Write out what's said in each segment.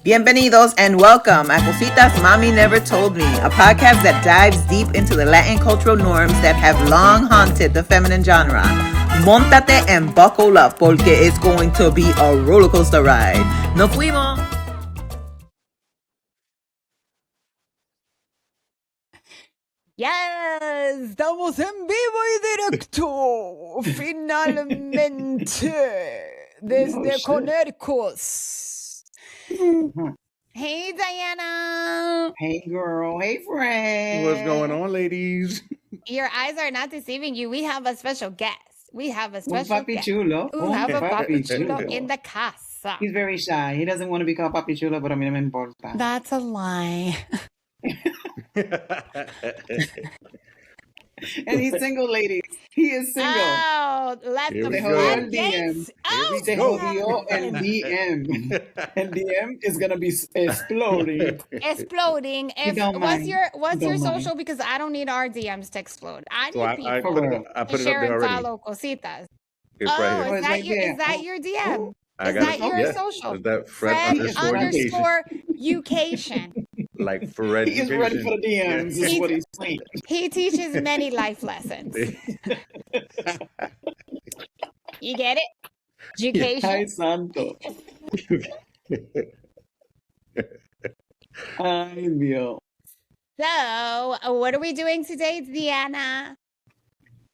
Bienvenidos and welcome a Cositas Mami Never Told Me, a podcast that dives deep into the Latin cultural norms that have long haunted the feminine genre. Móntate and buckle up porque it's going to be a roller coaster ride. ¡Nos fuimos! Yes, estamos en vivo y directo, finalmente, desde Connecticut. Hey, Diana. Hey, girl. Hey, friend. What's going on, ladies? Your eyes are not deceiving you. We have a special guest. We have a special Papi guest. Chulo. We have a Papi Chulo in the casa. He's very shy. He doesn't want to be called Papi Chulo, but a mí no me importa. That's a lie. And he's single, ladies. He is single. Oh, let Here the we They go. hold floodgates. DM. Oh, Se jodió el DM. And DM is going to be exploding. Exploding. You don't What's mind. your You don't social? Because I don't need our DMs to explode. I need So I people put it to up share there and already. follow Cositas. It's Oh, right here. Oh, it's right there. is that your DM? I Is got that it. your Yeah. social? Is that Fred Fred underscore Ucation. like Fred He is ready for the DMs, is what he's saying. He teaches many life lessons. You get it? Education. Ay, santo. Ay, Dios. So, what are we doing today, Diana?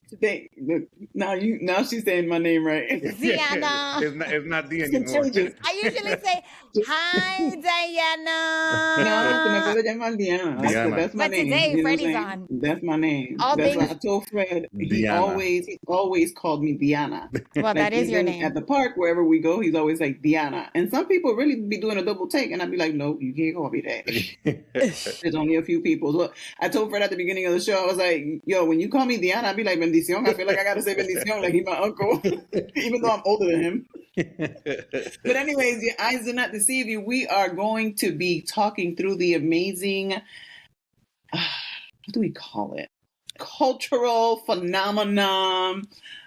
Today, look, now she's saying my name right. Diana. It's not the anymore. I usually say, hi, Diana. No, tú me puedes llamar Diana. Diana. That's my But name. today, You know what I'm Freddie's saying? on. That's my name. All That's why things- I told Fred he Diana. always called me Diana. Well, that is your even name. At the park, wherever we go, he's always like Diana. And some people really be doing a double take, and I'd be like, no, you can't call me that. There's only a few people. So I told Fred at the beginning of the show, I was like, yo, when you call me Diana, I'd be like, bendición. I feel like I got to say bendición, like he's my uncle, even though I'm older than him. But anyways, your eyes do not deceive you. We are going to be talking through the amazing, what do we call it? Cultural phenomenon,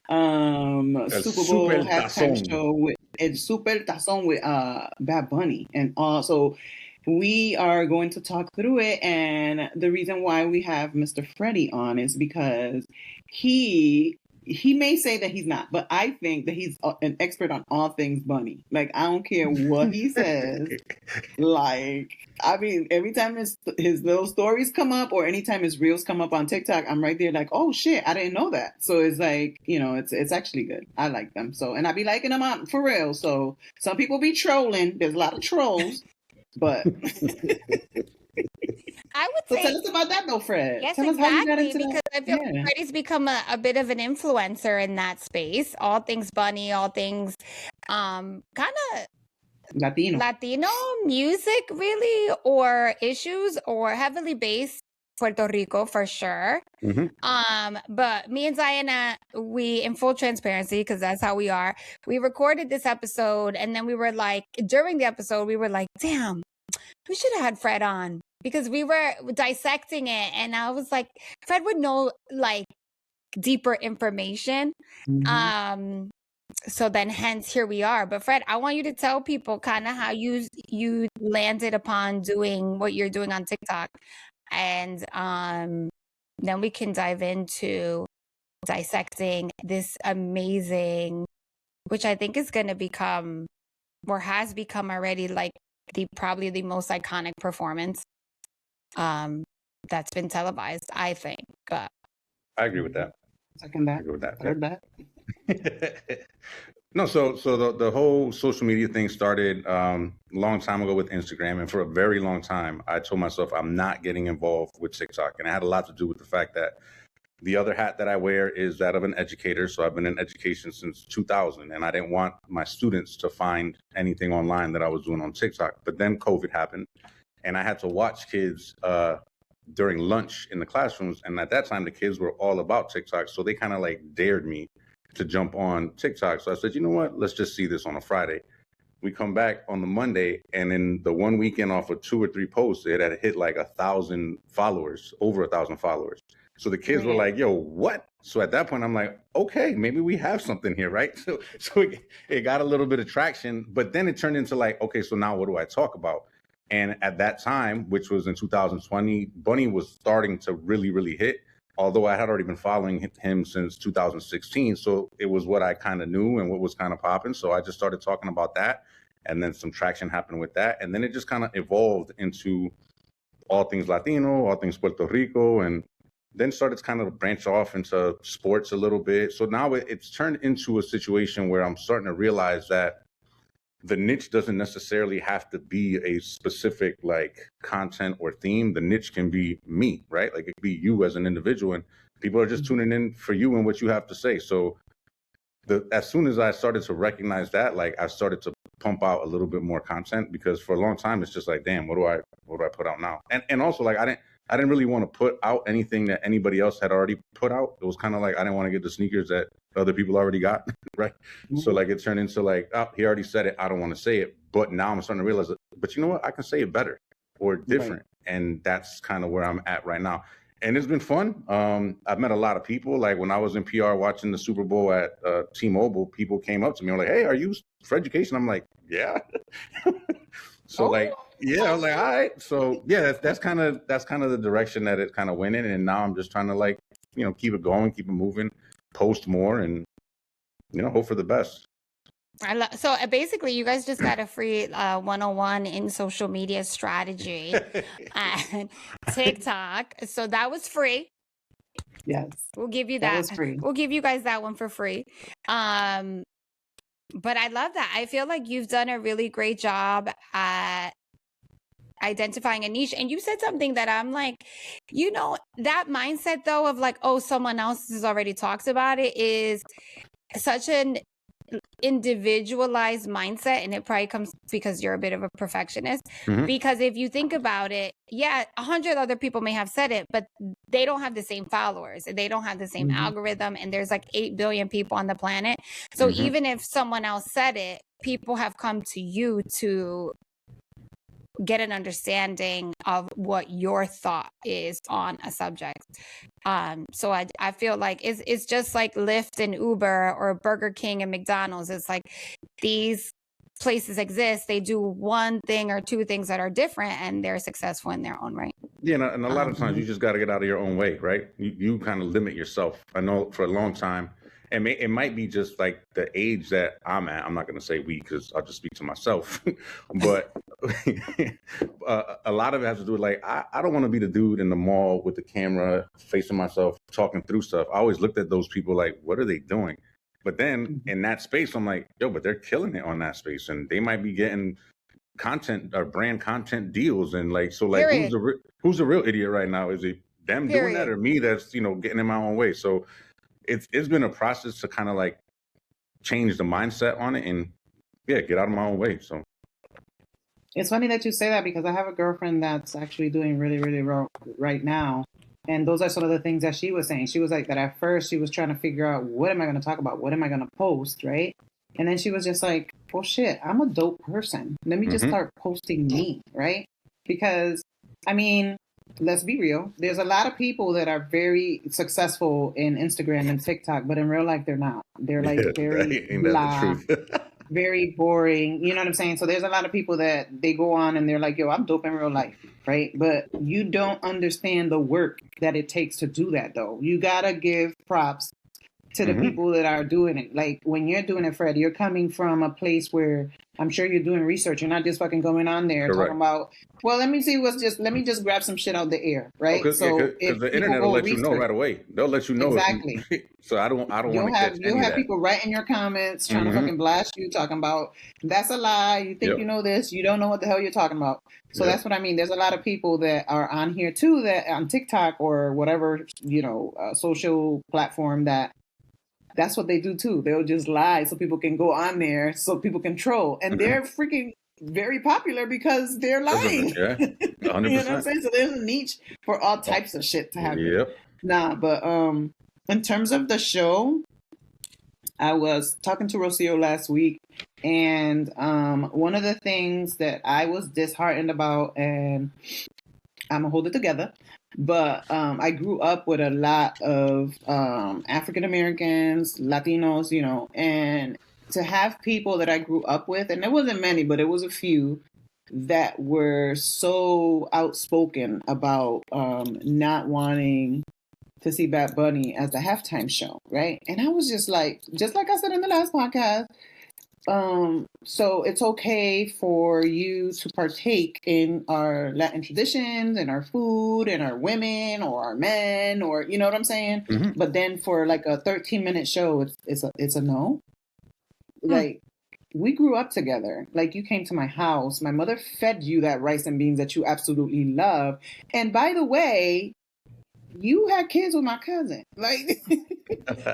Super Bowl Super halftime Tazón. show with El Super Tazón with Bad Bunny. And so we are going to talk through it. And the reason why we have Mr. Freddie on is because he may say that he's not, but I think that he's an expert on all things bunny. Like, I don't care what he says. Like, I mean, every time his little stories come up or anytime his reels come up on TikTok, I'm right there like, oh shit, I didn't know that. So it's like, it's actually good. I like them. So, and I be liking them out for real. So some people be trolling. There's a lot of trolls, but I would so say, tell us about that though, Fred. yes, Tell us how you got exactly, into because that. I feel Yeah. like Freddie's become a bit of an influencer in that space. All things bunny, all things kind of Latino music, really, or issues, or heavily based Puerto Rico for sure. Mhm. But me and Diana, we, in full transparency, because that's how we are, we recorded this episode, and then we were like, during the episode, we were like, damn, we should have had Fred on, because we were dissecting it, and I was like, Fred would know like deeper information. Mhm. So then hence here we are. But Fred, I want you to tell people kind of how you landed upon doing what you're doing on TikTok, and then we can dive into dissecting this amazing, which I think is going to become, or has become already, like probably the most iconic performance that's been televised, I think. But I agree with that. Second I that. agree with that. Third that. No, so the whole social media thing started a long time ago with Instagram, and for a very long time, I told myself I'm not getting involved with TikTok, and it had a lot to do with the fact that the other hat that I wear is that of an educator. So I've been in education since 2000, and I didn't want my students to find anything online that I was doing on TikTok. But then COVID happened, and I had to watch kids during lunch in the classrooms, and at that time, the kids were all about TikTok, so they kind of like dared me to jump on TikTok. So I said, you know what, let's just see this on a Friday. We come back on the Monday, and in the one weekend off of 2 or 3 posts, it had hit like 1,000 followers, over 1,000 followers. So the kids were like, yo, what? So at that point, I'm like, okay, maybe we have something here, right? So it got a little bit of traction, but then it turned into like, okay, so now what do I talk about? And at that time, which was in 2020, Bunny was starting to really, really hit, although I had already been following him since 2016. So it was what I kind of knew and what was kind of popping. So I just started talking about that. And then some traction happened with that. And then it just kind of evolved into all things Latino, all things Puerto Rico, and then started to kind of branch off into sports a little bit. So now it's turned into a situation where I'm starting to realize that the niche doesn't necessarily have to be a specific like content or theme. The niche can be me, right? Like it could be you as an individual, and people are just tuning in for you and what you have to say. So as soon as I started to recognize that, like I started to pump out a little bit more content, because for a long time it's just like, damn, what do I put out now? And also like I didn't really want to put out anything that anybody else had already put out. It was kind of like I didn't want to get the sneakers that other people already got, right? So like it turned into like, oh, he already said it, I don't want to say it. But now I'm starting to realize, but you know what? I can say it better or different. Right. And that's kind of where I'm at right now. And it's been fun. I've met a lot of people. Like when I was in PR watching the Super Bowl at T-Mobile, people came up to me and were like, hey, are you for education? I'm like, yeah. So like, yeah, I was like, all right. So yeah, that's kind of the direction that it kind of went in. And now I'm just trying to like, you know, keep it going, keep it moving, post more, and, you know, hope for the best. So basically, you guys just got a free 101 in social media strategy and TikTok. So that was free. Yes. We'll give you that. That was free. We'll give you guys that one for free. But I love that. I feel like you've done a really great job at identifying a niche. And you said something that I'm like, you know, that mindset though of like, oh, someone else has already talked about it is such an individualized mindset, and it probably comes because you're a bit of a perfectionist. Because if you think about it, yeah, 100 other people may have said it, but they don't have the same followers, they don't have the same algorithm, and there's like 8 billion people on the planet. So even if someone else said it, people have come to you to get an understanding of what your thought is on a subject. So I feel like it's just like Lyft and Uber or Burger King and McDonald's. It's like these places exist. They do one thing or two things that are different, and they're successful in their own right. Yeah, and a lot of times you just got to get out of your own way, right? You kind of limit yourself. I know for a long time, and it might be just like the age that I'm at. I'm not going to say we, because I'll just speak to myself. But a lot of it has to do with like, I don't want to be the dude in the mall with the camera facing myself, talking through stuff. I always looked at those people like, what are they doing? But then in that space, I'm like, yo, but they're killing it on that space. And they might be getting content or brand content deals. And like, so like, who's the real idiot right now? Is it them doing that, or me that's, you know, getting in my own way? So it's been a process to kind of like change the mindset on it and yeah, get out of my own way. So it's funny that you say that, because I have a girlfriend that's actually doing really, really well right now. And those are some of the things that she was saying. She was like that at first she was trying to figure out, what am I going to talk about? What am I going to post? Right. And then she was just like, well, shit, I'm a dope person. Let me just start posting me. Right. Because I mean, let's be real. There's a lot of people that are very successful in Instagram and TikTok, but in real life, they're not. They're like very blah, very boring. You know what I'm saying? So there's a lot of people that they go on and they're like, yo, I'm dope in real life. Right. But you don't understand the work that it takes to do that, though. You got to give props to the people that are doing it. Like when you're doing it, Fred, you're coming from a place where I'm sure you're doing research. You're not just fucking going on there talking about, well, let me just grab some shit out the air, right? Because the internet will let you know right away. They'll let you know. Exactly. So I don't want to catch any of that. You'll have people writing your comments trying to fucking blast you, talking about, that's a lie. You think you know this. You don't know what the hell you're talking about. So that's what I mean. There's a lot of people that are on here too, that on TikTok or whatever, you know, social platform, that's what they do too. They'll just lie so people can go on there, so people can troll. And they're freaking very popular because they're lying. Yeah, 100%. You know what I'm saying? So there's a niche for all types of shit to happen. Yep. Nah, but in terms of the show, I was talking to Rocio last week, and one of the things that I was disheartened about, and I'm gonna hold it together, But I grew up with a lot of African Americans, Latinos, and to have people that I grew up with, and there wasn't many, but it was a few that were so outspoken about not wanting to see Bad Bunny as the halftime show, right? And I was just like I said in the last podcast, so it's okay for you to partake in our Latin traditions and our food and our women or our men, or you know what I'm saying? Mm-hmm. But then for like a 13-minute show, it's a no. Like, we grew up together. Like, you came to my house. My mother fed you that rice and beans that you absolutely love. And by the way, you had kids with my cousin. Like,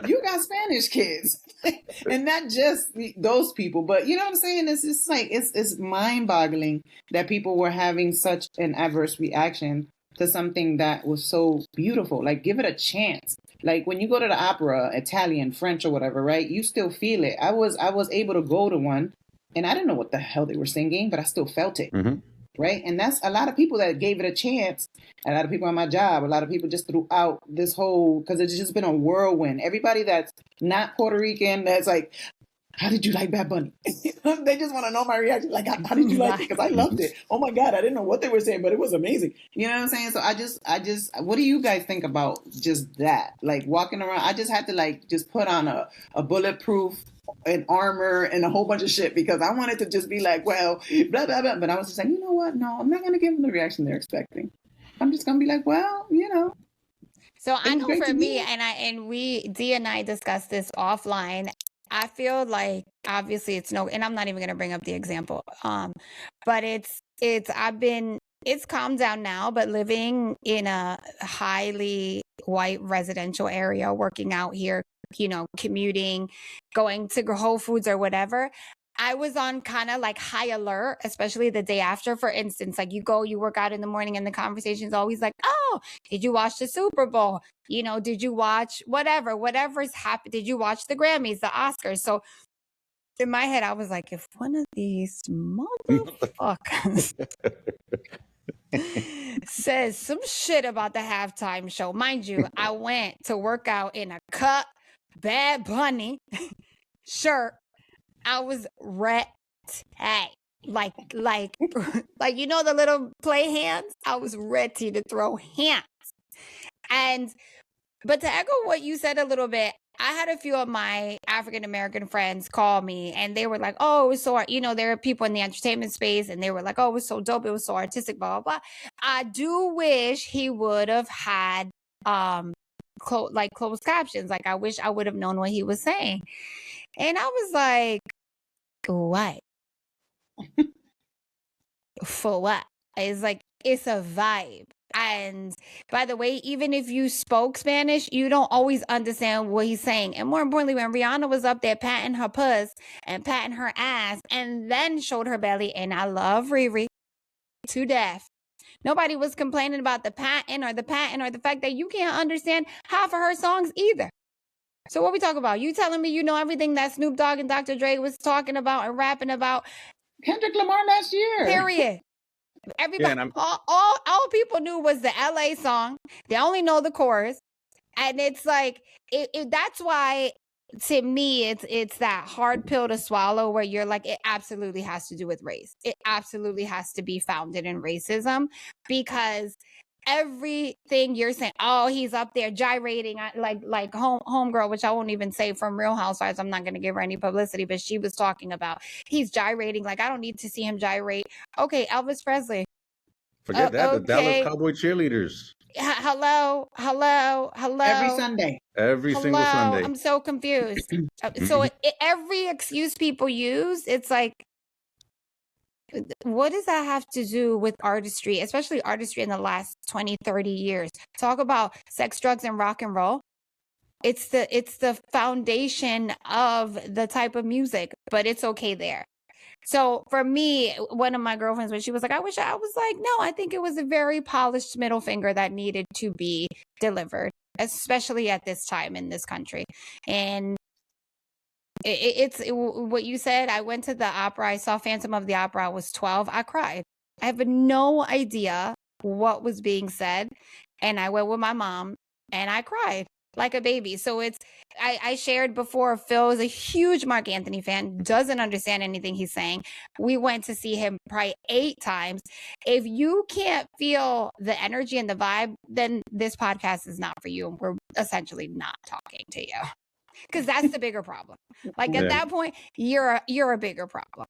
you got Spanish kids. And not just those people, but you know what I'm saying? It's just like, it's mind-boggling that people were having such an adverse reaction to something that was so beautiful. Like, give it a chance. Like, when you go to the opera, Italian, French, or whatever, right? You still feel it. I was able to go to one, and I didn't know what the hell they were singing, but I still felt it. Mm-hmm. Right? And that's a lot of people that gave it a chance. A lot of people on my job, a lot of people just throughout this whole, because it's just been a whirlwind. Everybody that's not Puerto Rican, that's like, how did you like Bad Bunny? They just want to know my reaction. Like, how did you like it? Because I loved it. Oh my God, I didn't know what they were saying, but it was amazing. You know what I'm saying? So I just, what do you guys think about just that? Like, walking around, I just had to like just put on a bulletproof and armor and a whole bunch of shit because I wanted to just be like, well, blah, blah, blah. But I was just like, you know what? No, I'm not going to give them the reaction they're expecting. I'm just going to be like, well, you know. So I know for me, Dee and I discussed this offline. I feel like obviously it's no, and I'm not even going to bring up the example. But it's calmed down now, but living in a highly white residential area, working out here, commuting, going to Whole Foods or whatever, I was on kind of like high alert, especially the day after. For instance, like you work out in the morning and the conversation is always like, oh, did you watch the Super Bowl? Did you watch whatever's happened? Did you watch the Grammys, the Oscars? So in my head, I was like, if one of these motherfuckers says some shit about the halftime show, mind you, I went to work out in a cut Bad Bunny shirt. I was ready. Like the little play hands? I was ready to throw hands. But to echo what you said a little bit, I had a few of my African American friends call me and they were like, oh, it was so, there are people in the entertainment space and they were like, oh, it was so dope. It was so artistic, blah, blah, blah. I do wish he would have had, closed captions. Like, I wish I would have known what he was saying. And I was like, what? For what? It's like, it's a vibe. And by the way, even if you spoke Spanish, you don't always understand what he's saying. And more importantly, when Rihanna was up there patting her puss and patting her ass and then showed her belly, and I love Riri to death, nobody was complaining about the patting or the fact that you can't understand half of her songs either. So what we talk about? You telling me you know everything that Snoop Dogg and Dr. Dre was talking about and rapping about? Kendrick Lamar last year. Period. Everybody, all people knew was the LA song. They only know the chorus, and it's like that's why to me it's that hard pill to swallow where you're like, it absolutely has to do with race. It absolutely has to be founded in racism, because everything you're saying, oh, he's up there gyrating, like homegirl, which I won't even say from Real Housewives. I'm not going to give her any publicity, but she was talking about he's gyrating. Like, I don't need to see him gyrate. Okay, Elvis Presley. Forget that. The Dallas Cowboy cheerleaders. Hello. Every single Sunday. I'm so confused. So every excuse people use, it's like, what does that have to do with artistry, especially artistry in the last 20, 30 years? Talk about sex, drugs, and rock and roll. It's the foundation of the type of music, but it's okay there. So for me, one of my girlfriends, when she was like, I wish, I was like, no, I think it was a very polished middle finger that needed to be delivered, especially at this time in this country. And it's what you said. I went to the opera. I saw Phantom of the Opera. I was 12. I cried. I have no idea what was being said. And I went with my mom and I cried like a baby. So I shared before, Phil is a huge Mark Anthony fan, doesn't understand anything he's saying. We went to see him probably 8 times. If you can't feel the energy and the vibe, then this podcast is not for you. And we're essentially not talking to you. Because that's the bigger problem. Like at that point, you're a bigger problem.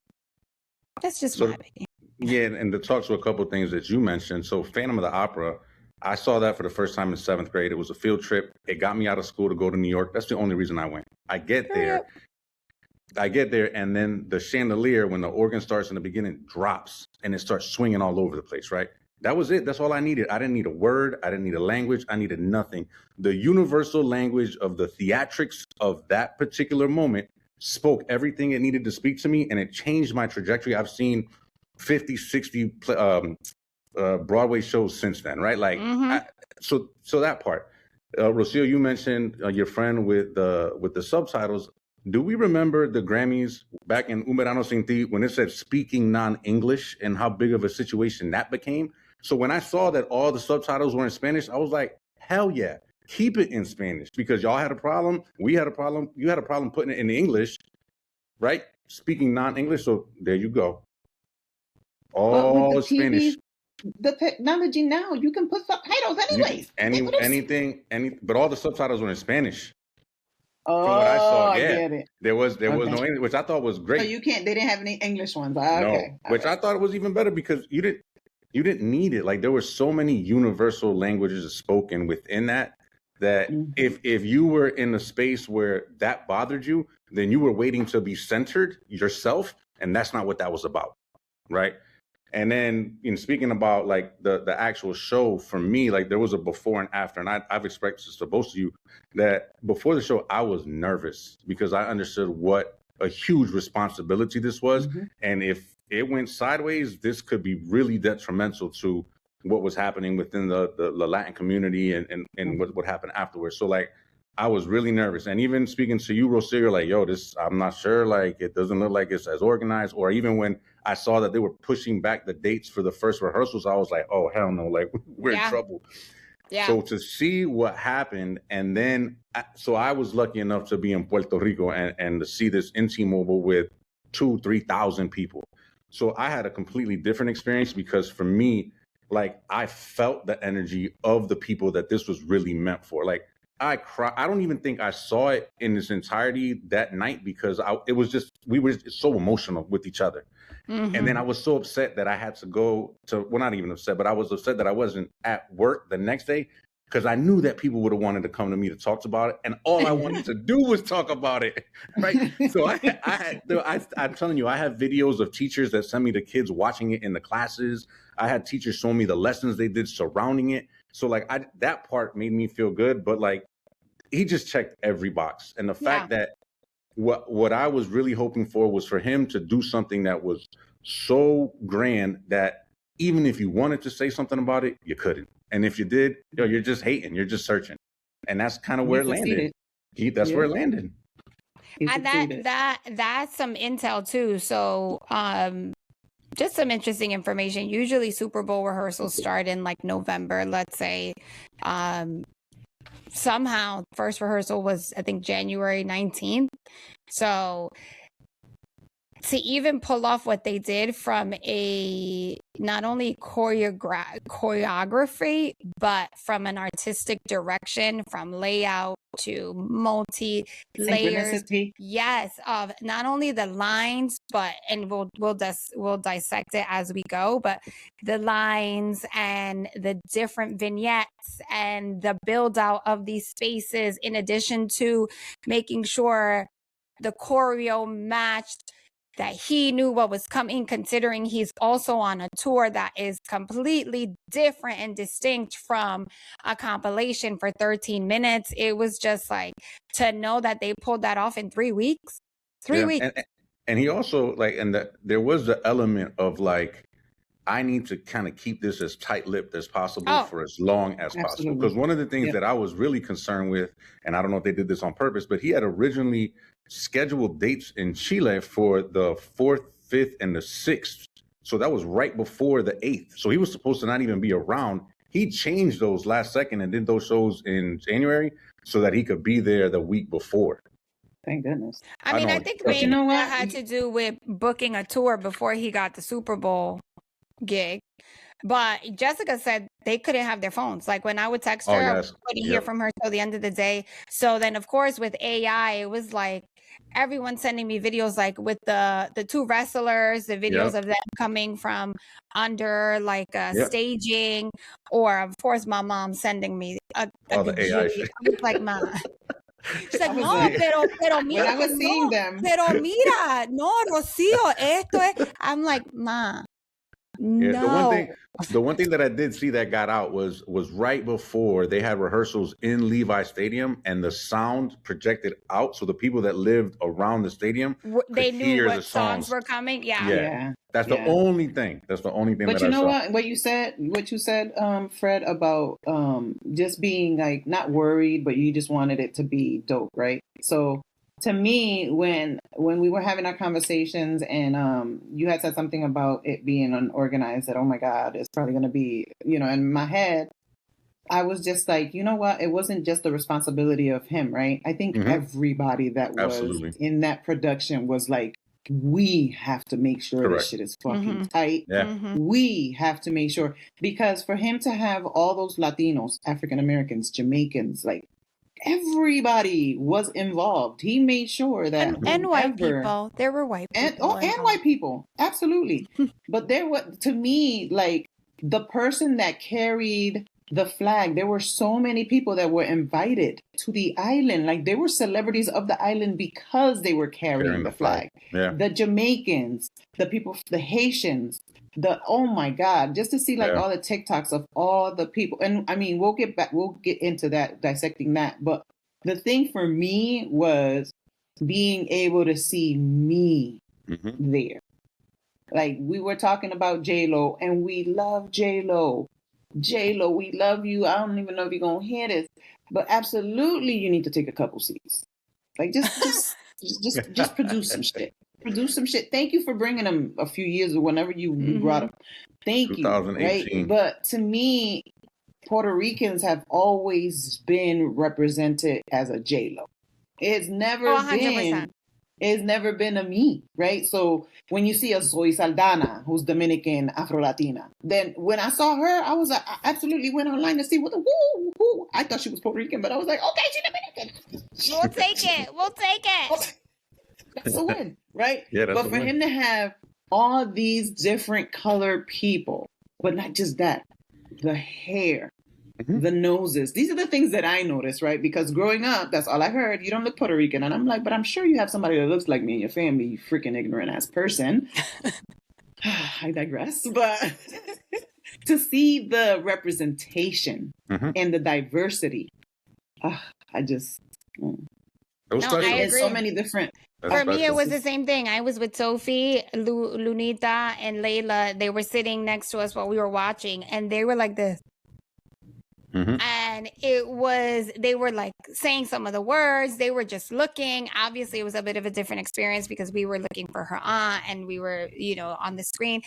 That's just my opinion. Yeah, and to talk to a couple of things that you mentioned. So Phantom of the Opera, I saw that for the first time in 7th grade. It was a field trip. It got me out of school to go to New York. That's the only reason I went. I get there, and then the chandelier, when the organ starts in the beginning, drops, and it starts swinging all over the place, right? That was it. That's all I needed. I didn't need a word. I didn't need a language. I needed nothing. The universal language of the theatrics of that particular moment spoke everything it needed to speak to me, and it changed my trajectory. I've seen 50, 60 Broadway shows since then, right? Like, so that part. Rocio, you mentioned your friend with the subtitles. Do we remember the Grammys back in Un Verano Sin Ti when it said speaking non-English and how big of a situation that became? So when I saw that all the subtitles were in Spanish, I was like, hell yeah, keep it in Spanish, because y'all had a problem. We had a problem. You had a problem putting it in English, right? Speaking non-English. So there you go. All Spanish. The technology now, you can put subtitles anyways. But all the subtitles were in Spanish. Oh, from what I saw, yeah, I get it. There was no English, which I thought was great. So they didn't have any English ones. Okay. No, which I thought was even better, because you didn't need it. Like, there were so many universal languages spoken within that if you were in a space where that bothered you, then you were waiting to be centered yourself, and that's not what that was about, right? And then, speaking about like the actual show, for me, like, there was a before and after, and I've expressed this to both of you, that before the show, I was nervous because I understood what a huge responsibility this was. And if it went sideways, this could be really detrimental to what was happening within the Latin community and what happened afterwards. So, like, I was really nervous. And even speaking to you, Rocio, you're like, yo, I'm not sure. Like, it doesn't look like it's as organized. Or even when I saw that they were pushing back the dates for the first rehearsals, I was like, oh, hell no, like, we're in trouble. Yeah. So to see what happened, and then, so I was lucky enough to be in Puerto Rico and to see this in T-Mobile with 2,000-3,000 people. So I had a completely different experience, because for me, like, I felt the energy of the people that this was really meant for. Like, I cry. I don't even think I saw it in its entirety that night, because we were so emotional with each other. And then I was so upset that I had to go to, well, not even upset, but I was upset that I wasn't at work the next day, because I knew that people would have wanted to come to me to talk about it. And all I wanted to do was talk about it. Right. So I'm telling you, I have videos of teachers that send me the kids watching it in the classes. I had teachers showing me the lessons they did surrounding it. So, like, that part made me feel good, but, like, he just checked every box. And the fact that what I was really hoping for was for him to do something that was so grand that even if you wanted to say something about it, you couldn't. And if you did, you're just hating, you're just searching. And that's kind of where it landed. That's where it landed. And that's some intel too. So, just some interesting information. Usually Super Bowl rehearsals start in like November, let's say. Somehow first rehearsal was, I think, January 19th. So to even pull off what they did from a not only choreography, but from an artistic direction, from layout to multi layers. Yes, of not only the lines, but and we'll dissect it as we go, but the lines and the different vignettes and the build out of these spaces, in addition to making sure the choreo matched, that he knew what was coming, considering he's also on a tour that is completely different and distinct from a compilation for 13 minutes. It was just like, to know that they pulled that off in 3 weeks. 3 weeks. And he also, like, there was the element of, like, I need to kind of keep this as tight-lipped as possible for as long as possible. Because one of the things that I was really concerned with, and I don't know if they did this on purpose, but he had originally scheduled dates in Chile for the 4th, 5th, and the 6th. So that was right before the 8th. So he was supposed to not even be around. he changed those last second and did those shows in January so that he could be there the week before. Thank goodness. I I mean, I know, think trust maybe me. You know that what? had to do with booking a tour before he got the Super Bowl gig. But Jessica said they couldn't have their phones. Like when I would text Oh, her, I yes. couldn't hear Yep. from her till the end of the day. So then, of course, with AI, it was like everyone sending me videos, like with the two wrestlers, the videos Yep. of them coming from under like Yep. staging, or of course, my mom sending me a All the AI gajillion. shit. I was like, ma. She's like, I was no, like, pero when mira, I was seeing no, them, pero mira, no, Rocío, esto es. I'm like, ma, Yeah, no. the one thing that I did see that got out was right before they had rehearsals in Levi Stadium, and the sound projected out, so the people that lived around the stadium They could knew hear the what songs songs. were coming. Yeah. Yeah, yeah. that's the Yeah. only thing. That's the only thing But that you I know saw. what you said, Fred, about just being like not worried, but you just wanted it to be dope, right? So to me, when we were having our conversations and you had said something about it being unorganized, that oh my God, it's probably gonna be, in my head, I was just like, you know what? It wasn't just the responsibility of him, right? I think Mhm. everybody that was Absolutely. in that production was like, we have to make sure this Correct. shit is fucking Mhm. tight. Yeah. Mhm. We have to make sure, because for him to have all those Latinos, African Americans, Jamaicans, like everybody was involved. He made sure that And white whoever people. There were white people. and white people, absolutely. But there was, to me, like the person that carried the flag, there were so many people that were invited to the island. Like they were celebrities of the island because they were carrying the flag. Yeah. The Jamaicans, the people, the Haitians, oh my God, just to see like Yeah. all the TikToks of all the people. And I mean, we'll get into that, dissecting that. But the thing for me was being able to see me Mhm. there. Like we were talking about J-Lo, and we love J-Lo. J-Lo, we love you. I don't even know if you're gonna hear this, but absolutely you need to take a couple seats. Like just produce some shit. Produce some shit. Thank you for bringing them a few years or whenever you brought them. Thank you. Right? 2018. But to me, Puerto Ricans have always been represented as a J-Lo. It's never 100%. It's never been a me, right? So when you see a Zoe Saldana, who's Dominican, Afro-Latina, then when I saw her, I absolutely went online to see what the woo. I thought she was Puerto Rican, but I was like, okay, she's Dominican. We'll take it. We'll take it. That's a win, right? Yeah, that's but a for win. him to have all these different colored people, but not just that, the hair, Mhm. the noses. These are the things that I noticed, right? Because growing up, that's all I heard. You don't look Puerto Rican. And I'm like, but I'm sure you have somebody that looks like me in your family, you freaking ignorant ass person. I digress. But to see the representation Mhm. and the diversity, I just... It was No, special. I It's agree. so many different... That's For me, it special. was the same thing. I was with Sophie, Lunita, and Layla. They were sitting next to us while we were watching, and they were like this. Mhm. And they were like saying some of the words. They were just looking. Obviously, it was a bit of a different experience because we were looking for her aunt and we were, on the screen.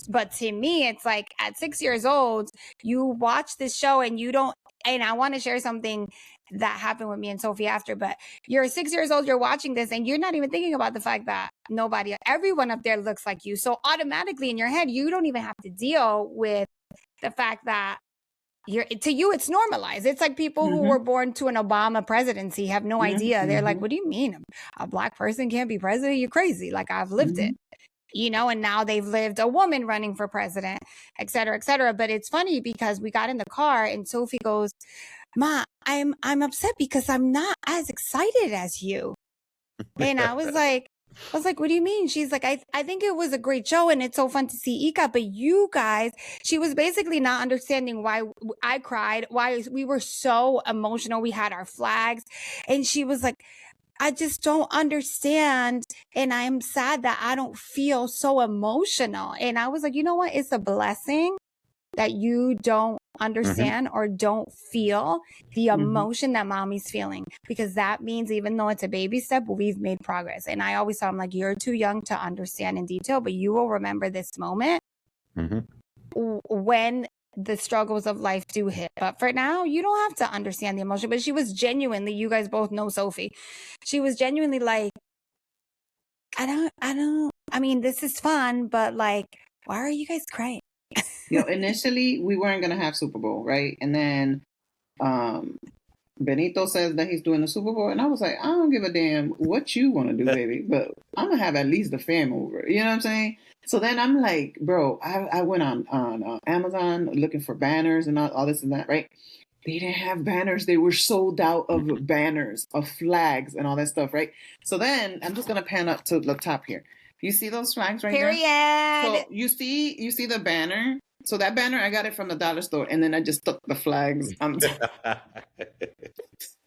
But to me, it's like at 6 years old, you watch this show and you don't, and I want to share something that happened with me and Sophie after, but you're 6 years old, you're watching this and you're not even thinking about the fact that everyone up there looks like you. So automatically in your head, you don't even have to deal with the fact that to you, it's normalized. It's like people who were born to an Obama presidency have no idea. They're like, what do you mean? A black person can't be president? You're crazy. Like I've lived it, and now they've lived a woman running for president, et cetera, et cetera. But it's funny because we got in the car and Sophie goes, Ma, I'm upset because I'm not as excited as you. And I was like, what do you mean? She's like, I think it was a great show and it's so fun to see Ika, but you guys, she was basically not understanding why I cried, why we were so emotional. We had our flags and she was like, I just don't understand. And I'm sad that I don't feel so emotional. And I was like, you know what? It's a blessing that you don't understand or don't feel the emotion that mommy's feeling, because that means even though it's a baby step, we've made progress. And I always tell him, like, you're too young to understand in detail, but you will remember this moment when the struggles of life do hit. But for now, you don't have to understand the emotion. But she was genuinely, you guys both know Sophie. She was genuinely like, I mean, this is fun, but like, why are you guys crying? Initially we weren't going to have Super Bowl, right? And then Benito says that he's doing the Super Bowl, and I was like, I don't give a damn what you want to do, baby, but I'm gonna have at least the fam over. You know what I'm saying? So then I'm like, bro, I went on Amazon looking for banners and all this and that, right? They didn't have banners. They were sold out of banners, of flags and all that stuff, right? So then I'm just gonna pan up to the top here. You see those flags right Period. there? So you see the banner. So that banner, I got it from the dollar store, and then I just stuck the flags on top.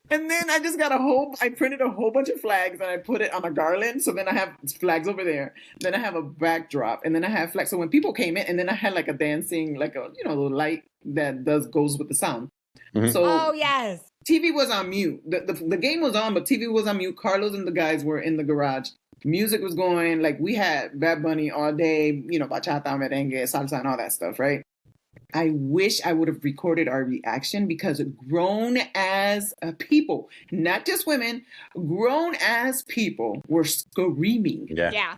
And then I just got I printed a whole bunch of flags and I put it on a garland. So then I have flags over there. Then I have a backdrop, and then I have flags. So when people came in, and then I had like a dancing, like a, little light that goes with the sound. Mm-hmm. So oh yes, TV was on mute. The game was on, but TV was on mute. Carlos and the guys were in the garage. Music was going, like we had Bad Bunny all day, bachata, merengue, salsa, and all that stuff, right? I wish I would have recorded our reaction, because grown as people, not just women, grown as people were screaming. Yeah.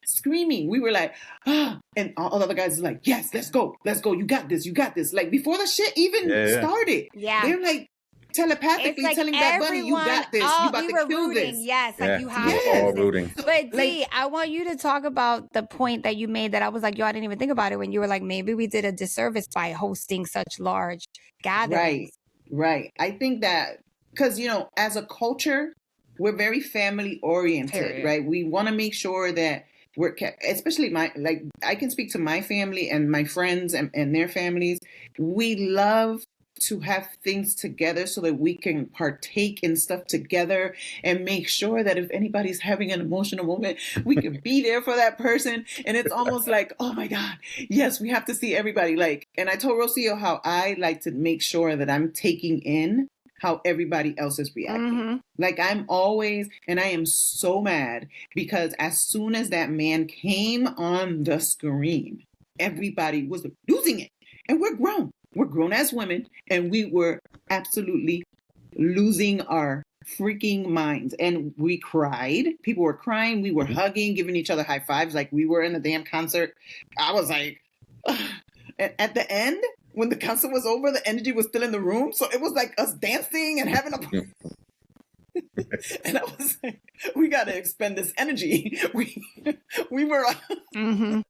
Screaming. We were like, and all the other guys are like, yes, let's go. You got this. Like before the shit even started. Yeah. They're like, telepathically like telling Bad Bunny, you got this. You about to kill rooting. this. Yes, like you have Yes. this. All rooting. But D, I want you to talk about the point that you made that I was like, yo, I didn't even think about it when you were like, maybe we did a disservice by hosting such large gatherings. Right. I think that because, as a culture, we're very family oriented, Period. right? We want to make sure that we're kept, especially I can speak to my family and my friends and their families. We love to have things together so that we can partake in stuff together and make sure that if anybody's having an emotional moment, we can be there for that person. And it's almost like, oh my God, yes, we have to see everybody. And I told Rocio how I like to make sure that I'm taking in how everybody else is reacting. Mm-hmm. I'm always, and I am so mad because as soon as that man came on the screen, everybody was losing it. And we're grown. We're grown as women, and we were absolutely losing our freaking minds. And we cried. People were crying. We were hugging, giving each other high fives like we were in a damn concert. I was like, ugh. And at the end, when the concert was over, the energy was still in the room. So it was like us dancing and having a... And I was like, we got to expend this energy. We were... Mm-hmm.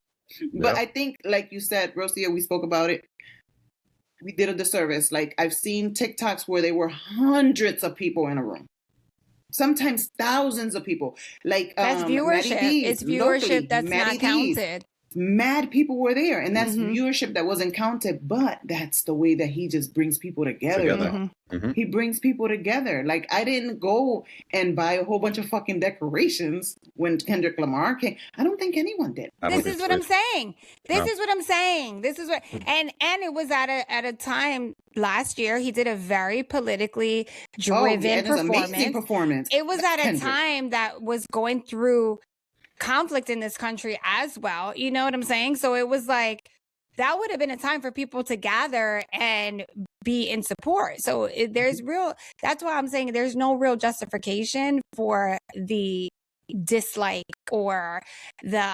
But I think, like you said, Rocio, we spoke about it. We did a disservice. I've seen TikToks where there were hundreds of people in a room. Sometimes thousands of people. That's viewership. It's viewership locally, that's Maddie not counted. Mad people were there, and that's viewership that wasn't counted, but that's the way that he just brings people together. Mm-hmm. He brings people together. I didn't go and buy a whole bunch of fucking decorations when Kendrick Lamar came. I don't think anyone did. This is what I'm saying. This is what, and it was at a time last year. He did a very politically driven performance. It was at a time that was going through conflict in this country as well. You know what I'm saying? So it was like, that would have been a time for people to gather and be in support. So that's why I'm saying there's no real justification for the dislike or the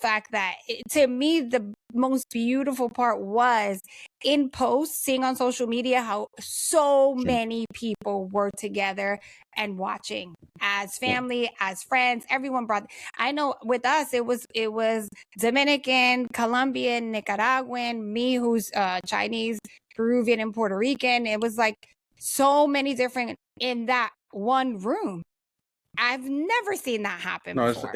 fact that to me, the most beautiful part was in post seeing on social media how so many people were together and watching as family, as friends. Everyone brought. I know with us, it was Dominican, Colombian, Nicaraguan, me who's Chinese, Peruvian, and Puerto Rican. It was like so many different in that one room. I've never seen that happen before.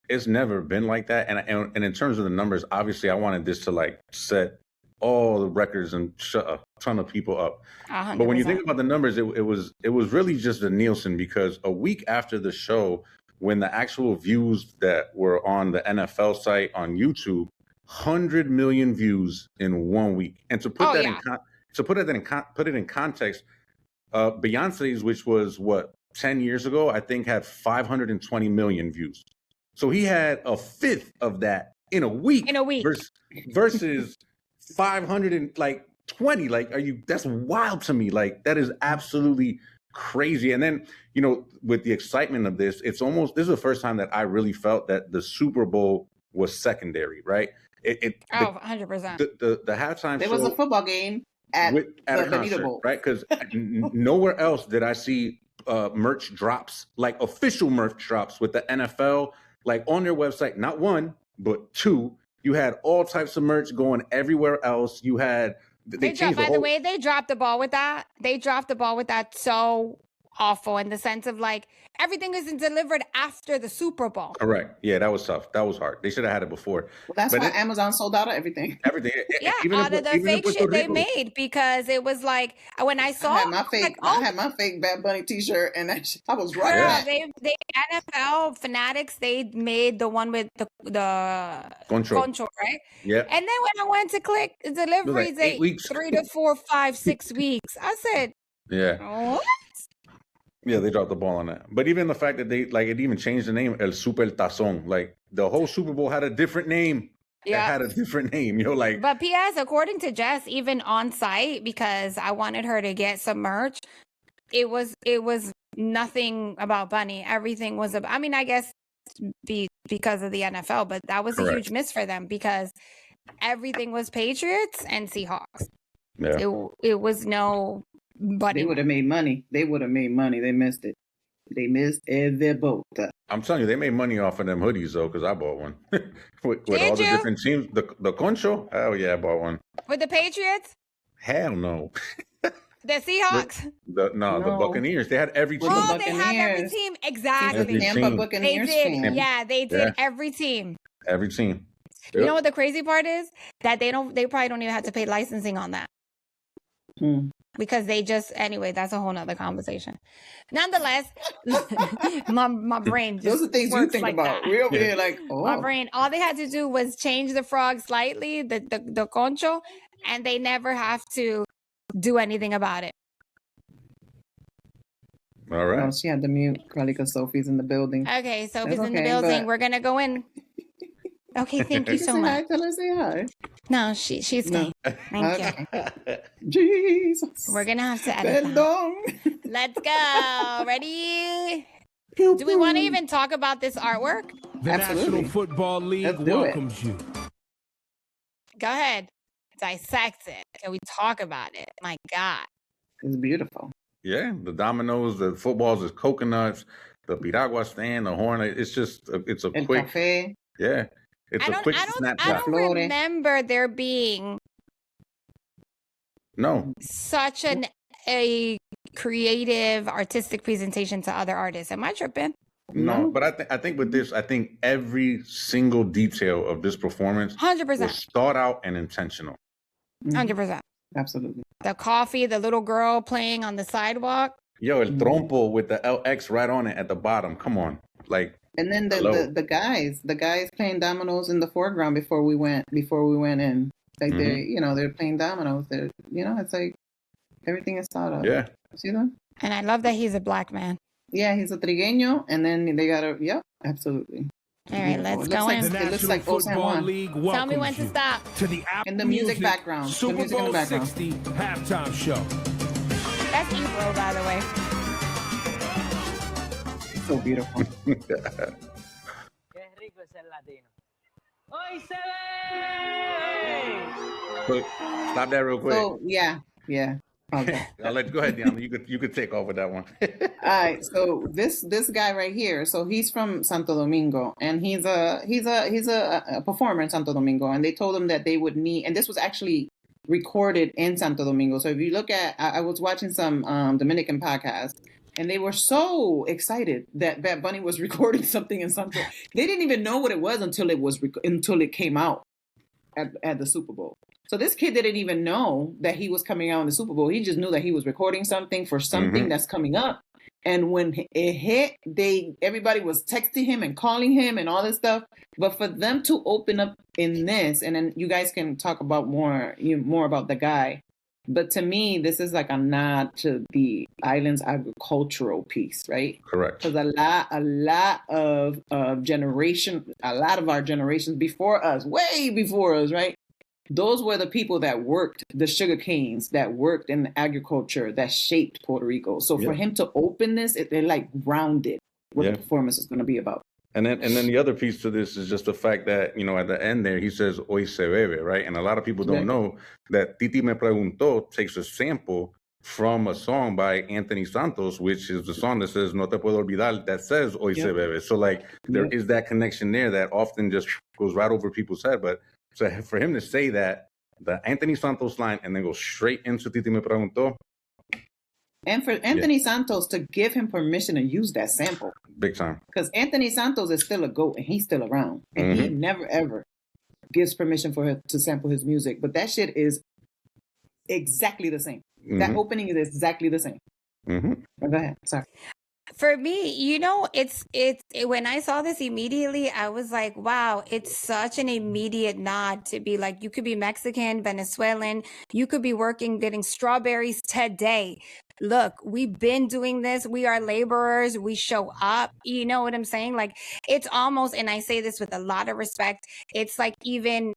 It's never been like that. And in terms of the numbers, obviously, I wanted this to set all the records and shut a ton of people up. 100%. But when you think about the numbers, it was really just a Nielsen, because a week after the show, when the actual views that were on the NFL site on YouTube, 100 million views in 1 week. And to put put it in context, Beyonce's, which was 10 years ago, I think had 520 million views. So he had a fifth of that in a week. Versus 520. Like, that's wild to me. Like, that is absolutely crazy. And then, with the excitement of this, this is the first time that I really felt that the Super Bowl was secondary, right? 100%. The halftime There show was a football game at a the concert, BENITOBOWL. right? Because nowhere else did I see merch drops, like official merch drops with the NFL, like on their website. Not one, but two. You had all types of merch going everywhere else. You had the way, they dropped the ball with that. They dropped the ball with that so awful in the sense of like everything isn't delivered after the Super Bowl. Correct. Yeah, that was tough. That was hard. They should have had it before. Well, that's why Amazon sold out of everything. Everything. Yeah, out of the fake shit they made, because it was like when I saw I had my fake Bad Bunny T-shirt, and I was right. Yeah, they NFL fanatics. They made the one with the concho, right? Yeah. And then when I went to click deliveries, like 8 weeks. 3 to 4, 5, 6 weeks. I said, yeah. What? Yeah, they dropped the ball on that. But even the fact that it even changed the name, El Super Tazón. Like, the whole Super Bowl had a different name. Yeah. It had a different name. But P.S., according to Jess, even on site, because I wanted her to get some merch, it was nothing about Bunny. Everything was about, I guess because of the NFL, but that was a huge miss for them because everything was Patriots and Seahawks. Yeah. It was no Bunny. They would have made money. They missed it. They missed every boat. I'm telling you, they made money off of them hoodies though, because I bought one with all the different teams. The concho, hell yeah, I bought one. With the Patriots? Hell no. The Seahawks? The Buccaneers. They had every team. Oh, they had every team. Exactly. Tampa Buccaneers. They did. Team. Yeah, they did every team. Every team. Yep. You know what the crazy part is? That they probably don't even have to pay licensing on that. Because they anyway, that's a whole nother conversation. Nonetheless, my brain just those are things you think about. We're over here like, my brain, all they had to do was change the frog slightly, the concho, and they never have to do anything about it. All right. Oh, she had to mute probably because Sophie's in the building. Okay, Sophie's in the building. But... We're gonna go in. Okay, thank you so much. Tell her say hi. No, she's staying. Thank you. Jesus. We're gonna have to edit that. Let's go. Ready? Do we want to even talk about this artwork? The National Football League welcomes you. Go ahead. Dissect it. Can we talk about it? My God. It's beautiful. Yeah, the dominoes, the footballs, the coconuts, the piraguas stand, the horn. It's a quick. Café. Yeah. It's a quick snapshot. I don't remember there being such a creative, artistic presentation to other artists. Am I tripping? No, but I think with this, I think every single detail of this performance 100% was thought out and intentional. 100%. Absolutely. The coffee, the little girl playing on the sidewalk. Yo, el trompo with the LX right on it at the bottom. Come on. Like, and then the guys playing dominoes in the foreground before we went in. Like they're playing dominoes. It's like everything is thought of. Yeah. See them? And I love that he's a black man. Yeah, he's a trigueño, and then they got absolutely. All right, let's go in. It looks like Football League. Tell me when to stop. To the in the music background. Super Bowl 60 halftime show. That's Ebro, by the way. So beautiful. Stop that real quick. So yeah. Okay. I'll go ahead, Diana. You could take over that one. All right. So this guy right here. So he's from Santo Domingo, and he's a performer in Santo Domingo. And they told him that they would need, and this was actually recorded in Santo Domingo. So if you look at, I was watching some Dominican podcasts, and they were so excited that Bad Bunny was recording something in Santo. They didn't even know what it was until it came out at the Super Bowl. So this kid didn't even know that he was coming out in the Super Bowl. He just knew that he was recording something for something that's coming up. And when it hit, everybody was texting him and calling him and all this stuff. But for them to open up in this, and then you guys can talk about more about the guy. But to me, this is like a nod to the island's agricultural piece, right? Correct. Because a lot of our generations before us, way before us, right? those were the people that worked the sugar canes, that worked in the agriculture, that shaped Puerto Rico. So for him to open this, they're like grounded what the performance is going to be about. And then the other piece to this is just the fact that, you know, at the end there, he says, hoy se bebe, right? And a lot of people don't know that Titi Me Preguntó takes a sample from a song by Anthony Santos, which is the song that says No Te Puedo Olvidar, that says hoy se bebe. So like there is that connection there that often just goes right over people's head. But so for him to say that, the Anthony Santos line, and then go straight into Titi Me Preguntó. And for Anthony Santos to give him permission to use that sample. Big time. Because Anthony Santos is still a GOAT and he's still around. And he never, ever gives permission for her to sample his music. But that shit is exactly the same. That opening is exactly the same. Go ahead. Sorry. For me, you know, it's when I saw this immediately, I was like, wow, it's such an immediate nod to be like, you could be Mexican, Venezuelan, you could be working, getting strawberries today. Look, we've been doing this. We are laborers. We show up. You know what I'm saying? Like, it's almost, and I say this with a lot of respect, it's like even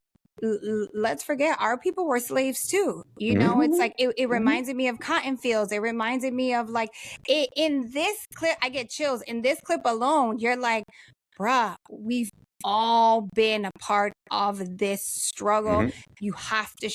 let's forget our people were slaves too. You know, it's like it reminded me of cotton fields. It reminded me of like in this clip, I get chills. In this clip alone, you're like, bruh, we've all been a part of this struggle. You have to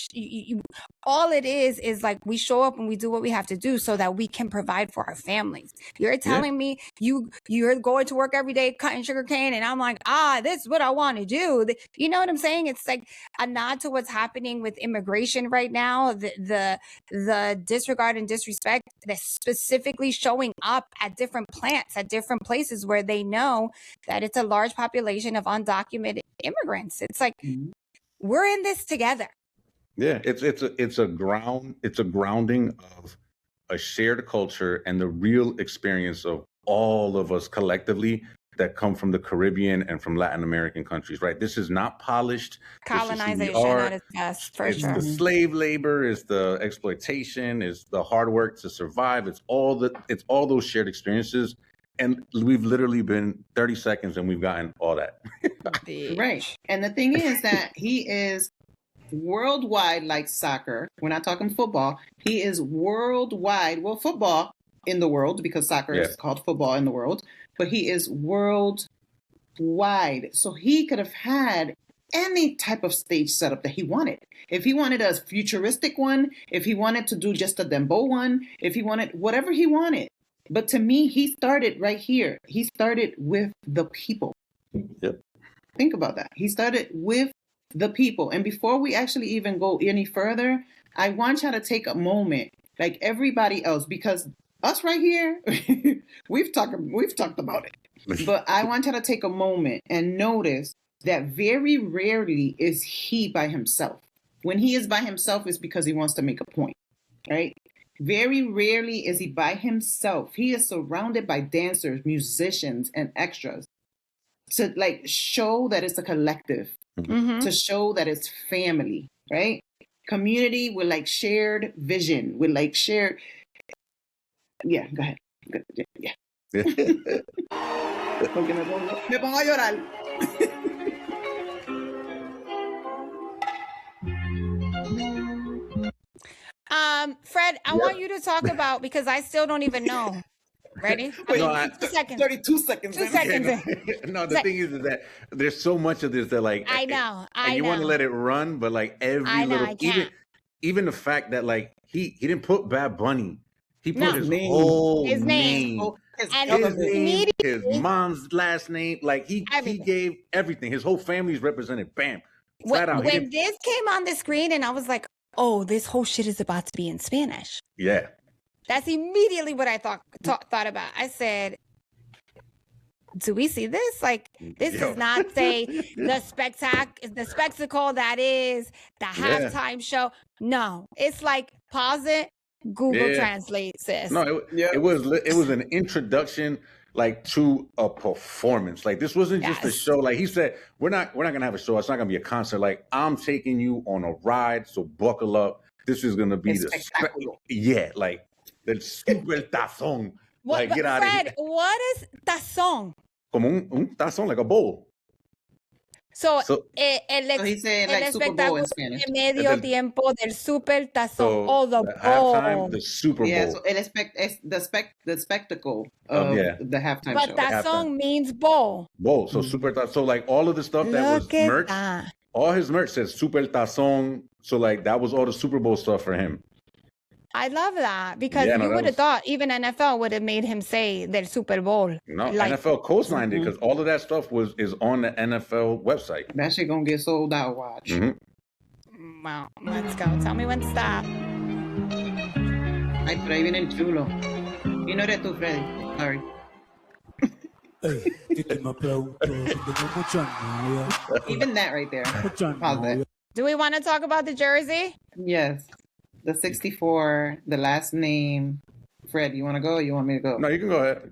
all it is like we show up and we do what we have to do so that we can provide for our families. You're telling me you're going to work every day cutting sugar cane, and I'm like, this is what I want to do. You know what I'm saying? It's like a nod to what's happening with immigration right now, the disregard and disrespect that's specifically showing up at different plants, at different places where they know that it's a large population of undocumented immigrants. It's like we're in this together. Yeah, it's a grounding of a shared culture and the real experience of all of us collectively that come from the Caribbean and from Latin American countries, right? This is not polished. Colonization at its best, for sure. It's the slave labor, it's the exploitation, it's the hard work to survive. It's all those shared experiences. And we've literally been 30 seconds and we've gotten all that. Right. And the thing is that he is worldwide like soccer. We're not talking football. He is worldwide. Well, football in the world, because soccer is called football in the world. But he is worldwide. So he could have had any type of stage setup that he wanted. If he wanted a futuristic one, if he wanted to do just a dembow one, if he wanted whatever he wanted. But to me, he started right here. He started with the people. Yep. Think about that. He started with the people. And before we actually even go any further, I want you to take a moment, like everybody else, because us right here, we've talked about it. But I want you to take a moment and notice that very rarely is he by himself. When he is by himself, it's because he wants to make a point, right? Very rarely is he by himself. He is surrounded by dancers, musicians, and extras to like show that it's a collective, to show that it's family, right? Community with like shared vision, with like shared. Yeah, go ahead. Yeah. Porque me pongo a llorar. Fred, I want you to talk about, because I still don't even know. Ready? Wait, 2 seconds. 32 seconds. 2 seconds. No, the thing is that there's so much of this that like I know. You want to let it run, but like every little even the fact that like he didn't put Bad Bunny. He put his whole name. His mom's last name. Like he gave everything. His whole family's represented. Bam. When this came on the screen and I was like, oh, this whole shit is about to be in Spanish. Yeah. That's immediately what I thought about. I said, do we see this? Like, this does not say the spectacle that is the halftime show. No, it's like, pause it, Google Translate, sis. No, it was an introduction like to a performance. Like this wasn't just a show. Like he said, we're not gonna have a show. It's not gonna be a concert. Like I'm taking you on a ride, so buckle up. This is gonna be the like the super tazón. Like get out of here. Fred, what is tazón? Como un tazón, like a bowl. So, so he said like Super Bowl in Spanish. Medio tiempo del super tazón. So the halftime, the Super Bowl. Yeah, so the spectacle of the halftime show. But tazón means bowl. Bowl. So super tazón. So like all of the stuff that was merch, all his merch says Super Tazón. So like that was all the Super Bowl stuff for him. I love that because you would have thought even NFL would have made him say their Super Bowl. No, like, NFL co-signed it because all of that stuff is on the NFL website. That shit gonna get sold out. Watch. Well, let's go. Tell me when to stop. Ay, pero ahí viene el chulo. Y no eres tú, Freddy. Sorry. Even that right there. Pause that. Do we want to talk about the jersey? Yes. The 64, the last name. Fred, you want to go or you want me to go? No, you can go ahead.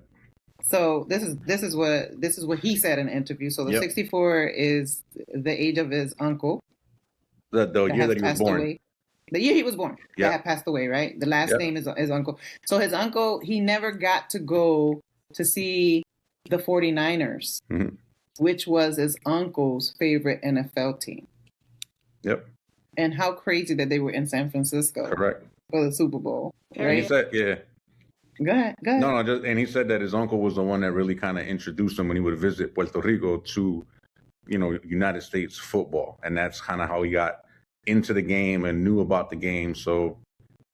So this is what he said in an interview. So the 64 is the age of his uncle. The year that he was born. Away. The year he was born. That had passed away, right? The last name is his uncle. So his uncle, he never got to go to see the 49ers, which was his uncle's favorite NFL team. Yep. And how crazy that they were in San Francisco. Correct. For the Super Bowl. Right? And he said, Go ahead. No, and he said that his uncle was the one that really kind of introduced him when he would visit Puerto Rico to, United States football. And that's kind of how he got into the game and knew about the game. So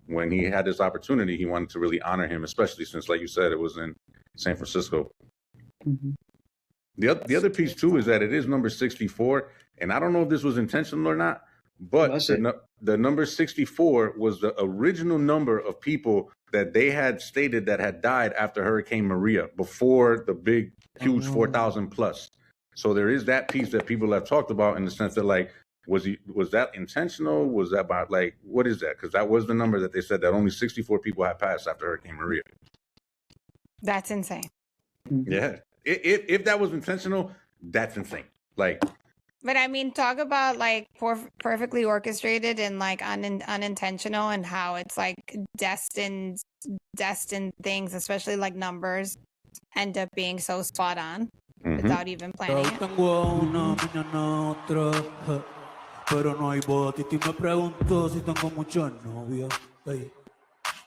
when he had this opportunity, he wanted to really honor him, especially since, like you said, it was in San Francisco. Mm-hmm. The other piece, too, is that it is number 64. And I don't know if this was intentional or not, but the number 64 was the original number of people that they had stated that had died after Hurricane Maria, before the big, huge 4,000 plus. So there is that piece that people have talked about in the sense that, like, was that intentional? Was that about, like, what is that? Because that was the number that they said that only 64 people had passed after Hurricane Maria. That's insane. Yeah. If that was intentional, that's insane. Like, but I mean, talk about like perfectly orchestrated and like unintentional, and how it's like destined things, especially like numbers, end up being so spot on without even planning it. Pero no hay boda. Titi me preguntó si tengo muchas novias. Ey,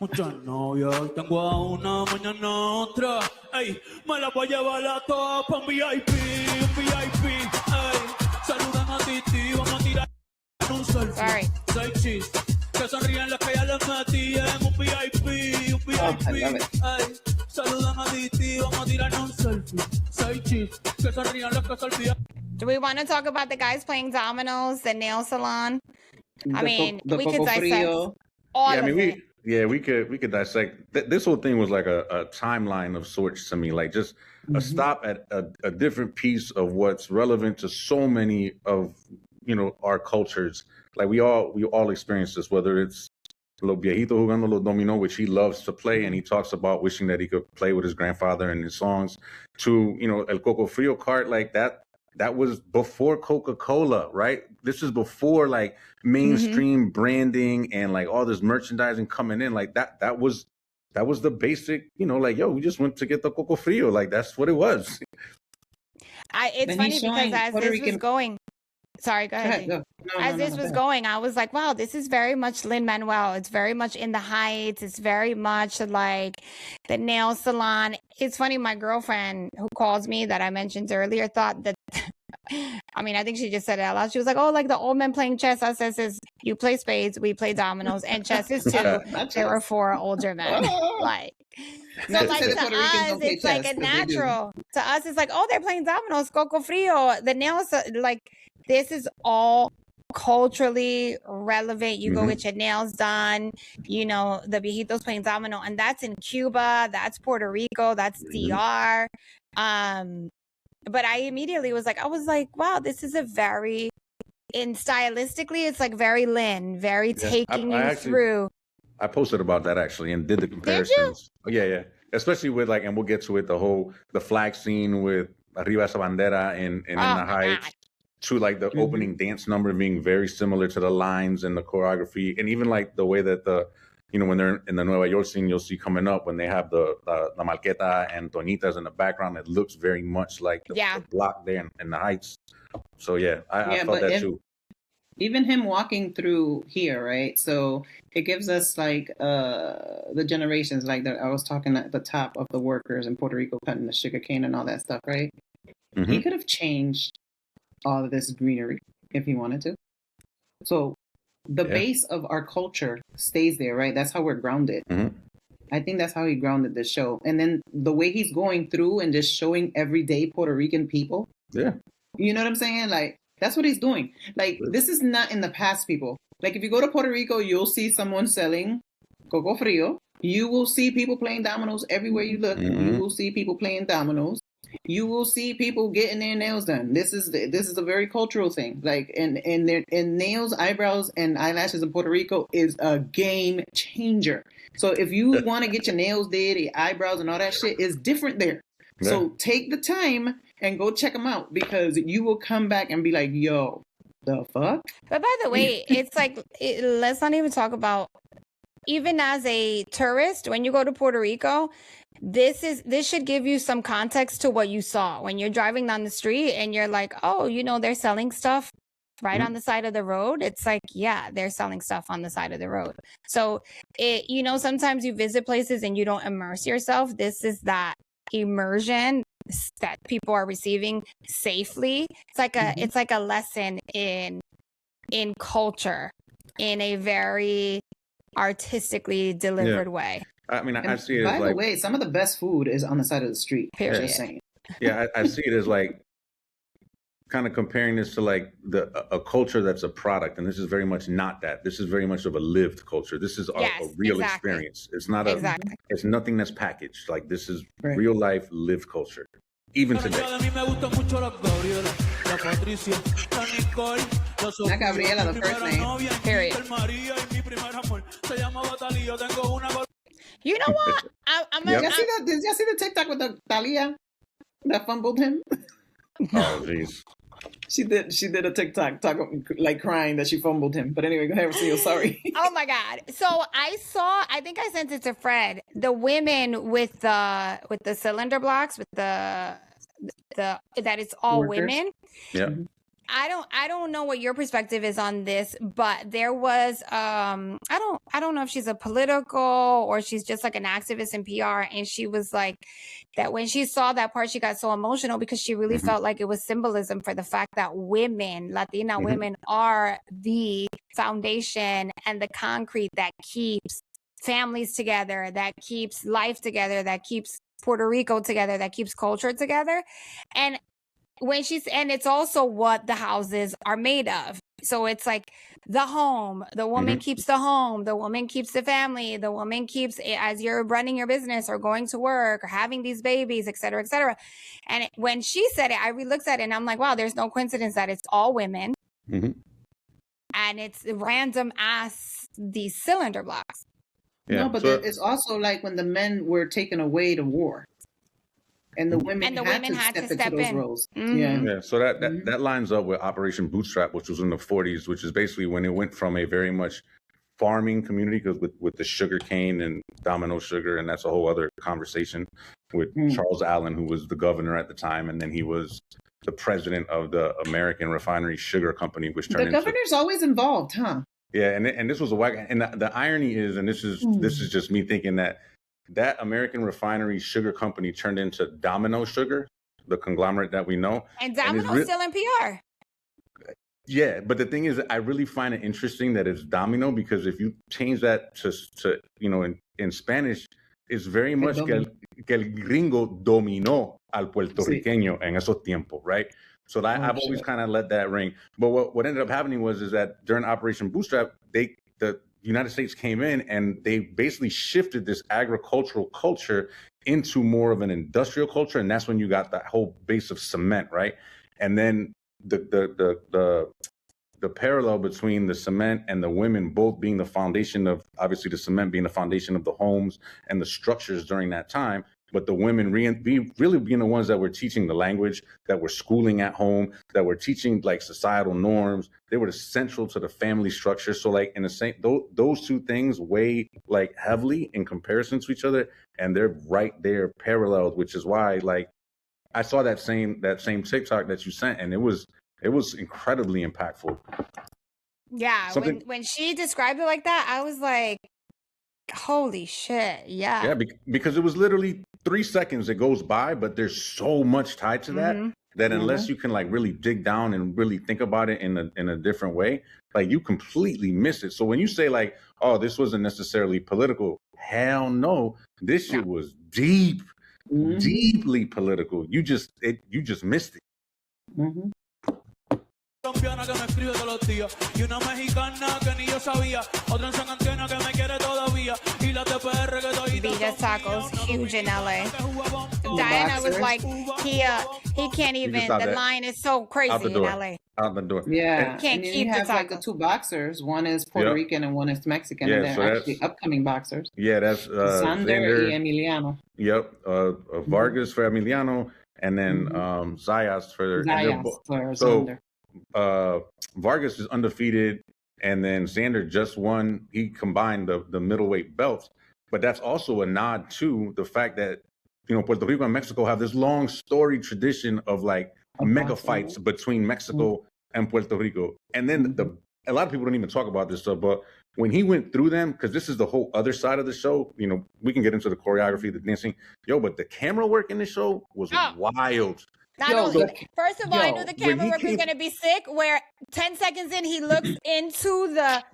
muchas novias. Hoy tengo a una, mañana a otra. Ey, me la voy a llevar a todas pa' un VIP. Ey, saludan a Titi, vamos a tirar un selfie. Say cheese. Que sonrían las que ya les metí en un VIP. Ey, saludan a Titi, vamos a tirar un selfie. Say cheese. Que sonrían las que se olvidan. Do we want to talk about the guys playing dominoes, the nail salon? I mean, we could dissect all of it. We could dissect. This whole thing was like a timeline of sorts to me, like just a stop at a different piece of what's relevant to so many of our cultures. Like we all experience this, whether it's Lo Viejito Jugando Lo Domino, which he loves to play, and he talks about wishing that he could play with his grandfather in his songs, to El Coco Frio cart, like that. That was before Coca-Cola, right? This is before like mainstream branding and like all this merchandising coming in. Like that was the basic, like, yo, we just went to get the Coco Frio. Like that's what it was. It's funny because as this was going, sorry, go ahead. Go. As this was going, I was like, wow, this is very much Lin-Manuel. It's very much In the Heights. It's very much like the nail salon. It's funny, my girlfriend who calls me that I mentioned earlier thought that, I mean, I think she just said it out loud. She was like, oh, like the old men playing chess. I says, you play spades, we play dominoes, and chess is too. There were 4 older men. Like, so like to us, it's like a natural. To us, it's like, oh, they're playing dominoes, Coco Frio, the nails, like, this is all culturally relevant. You go get your nails done, the viejitos playing domino, and that's in Cuba, that's Puerto Rico, that's DR. But I immediately was like, wow, this is a very, stylistically, it's like very Lin, very taking you through. I posted about that actually and did the comparisons. Did you? Yeah. Especially with like, and we'll get to it, the flag scene with Arriba Esa Bandera in the Heights. God. To like the opening dance number being very similar to the lines and the choreography, and even like the way that the when they're in the Nueva York scene, you'll see coming up when they have the La Marqueta and Toñitas in the background. It looks very much like the block there in the Heights. So I felt that too. Even him walking through here, right? So it gives us like the generations, like I was talking at the top of the workers in Puerto Rico cutting the sugar cane and all that stuff, right? Mm-hmm. He could have changed all of this greenery if he wanted to. So the base of our culture stays there, right? That's how we're grounded. Mm-hmm. I think that's how he grounded this show. And then the way he's going through and just showing everyday Puerto Rican people. Yeah. You know what I'm saying? Like, that's what he's doing. Like, this is not in the past, people. Like, if you go to Puerto Rico, you'll see someone selling coco frio. You will see people playing dominoes everywhere you look. Mm-hmm. You will see people playing dominoes. You will see people getting their nails done. This is a very cultural thing. Like, and nails, eyebrows, and eyelashes in Puerto Rico is a game changer. So if you want to get your nails did, your eyebrows, and all that shit, is different there. Yeah. So take the time and go check them out, because you will come back and be like, yo, the fuck? But by the way, it's like, let's not even talk about, even as a tourist, when you go to Puerto Rico, this should give you some context to what you saw when you're driving down the street and you're like, oh, they're selling stuff right on the side of the road. It's like, yeah, they're selling stuff on the side of the road. So sometimes you visit places and you don't immerse yourself. This is that immersion that people are receiving safely. It's like a lesson in culture in a very artistically delivered way. I mean, I see it by as the way, some of the best food is on the side of the street. Period. Just saying. Yeah, I see it as like kind of comparing this to like a culture that's a product, and this is very much not that. This is very much of a lived culture. This is a real experience. It's not it's nothing that's packaged. Like, this is real life lived culture, even today. Not Gabriela, the first name. Period. You know what? Did y'all see the TikTok with the Thalia that fumbled him? Oh, jeez. She did a TikTok like crying that she fumbled him. But anyway, go ahead, Rocio, sorry. Oh my God. So I think I sent it to Fred, the women with the cylinder blocks, with the that it's all workers. Women. Yeah. I don't know what your perspective is on this, but there was I don't know if she's a political or she's just like an activist in PR, and she was like that when she saw that part, she got so emotional because she really felt like it was symbolism for the fact that women, Latina women, are the foundation and the concrete that keeps families together, that keeps life together, that keeps Puerto Rico together, that keeps culture together. And it's also what the houses are made of. So it's like the home, the woman keeps the home, the woman keeps the family, the woman keeps, as you're running your business or going to work or having these babies, et cetera, et cetera. And when she said it, I re-looked at it and I'm like, wow, there's no coincidence that it's all women. And it's random ass these cylinder blocks. Yeah, no, but it's also like when the men were taken away to war. And the women had to step into those roles. Yeah. So that lines up with Operation Bootstrap, which was in the 40s, which is basically when it went from a very much farming community, because with the sugar cane and domino sugar, and that's a whole other conversation with Charles Allen, who was the governor at the time, and then he was the president of the American Refinery Sugar Company, which turned into... The governor's always involved, huh? Yeah, and this was a whack. And the irony is, and this is just me thinking that American Refinery Sugar Company turned into Domino Sugar, the conglomerate that we know. And Domino's still in PR. Yeah, but the thing is, I really find it interesting that it's Domino, because if you change that to in Spanish, it's very much que el gringo dominó al puertorriqueño en esos tiempos, right? So I've always kind of let that ring. But what ended up happening is that during Operation Bootstrap, the United States came in and they basically shifted this agricultural culture into more of an industrial culture, and that's when you got that whole base of cement, right? And then the parallel between the cement and the women both being the foundation of, obviously the cement being the foundation of the homes and the structures during that time, but the women really being the ones that were teaching the language, that were schooling at home, that were teaching like societal norms. They were central to the family structure. So like in the same, those two things weigh like heavily in comparison to each other, and they're right there paralleled, which is why like I saw that same TikTok that you sent, and it was incredibly impactful. Yeah, when she described it like that, I was like, holy shit, yeah. Yeah, because it was literally 3 seconds it goes by, but there's so much tied to that that unless you can like really dig down and really think about it in a different way, like you completely miss it. So when you say like, oh, this wasn't necessarily political, hell no, this shit was deeply political. You just missed it. Colombiana que me escribe todos los días y una mexicana que ni yo sabía, otra en San Antonio que me quiere todavía y la TPR que doy. Vita Tacos, huge in LA. Diana was like, he can't even. The line is so crazy in LA. Out the door. Yeah, can't keep you have like the two boxers. One is Puerto Rican and one is Mexican, and they're actually upcoming boxers. Yeah, that's Xander y Emiliano. Yep, Vargas for Emiliano, and then Zayas for Xander. Vargas is undefeated, and then Xander just won. He combined the middleweight belts, but that's also a nod to the fact that Puerto Rico and Mexico have this long storied tradition of like mega fights between Mexico and Puerto Rico. And then a lot of people don't even talk about this stuff, but when he went through them, because this is the whole other side of the show, we can get into the choreography, the dancing, but the camera work in the show was wild. First of all, I knew the camera work was going to be sick. Where 10 seconds in, he looks into the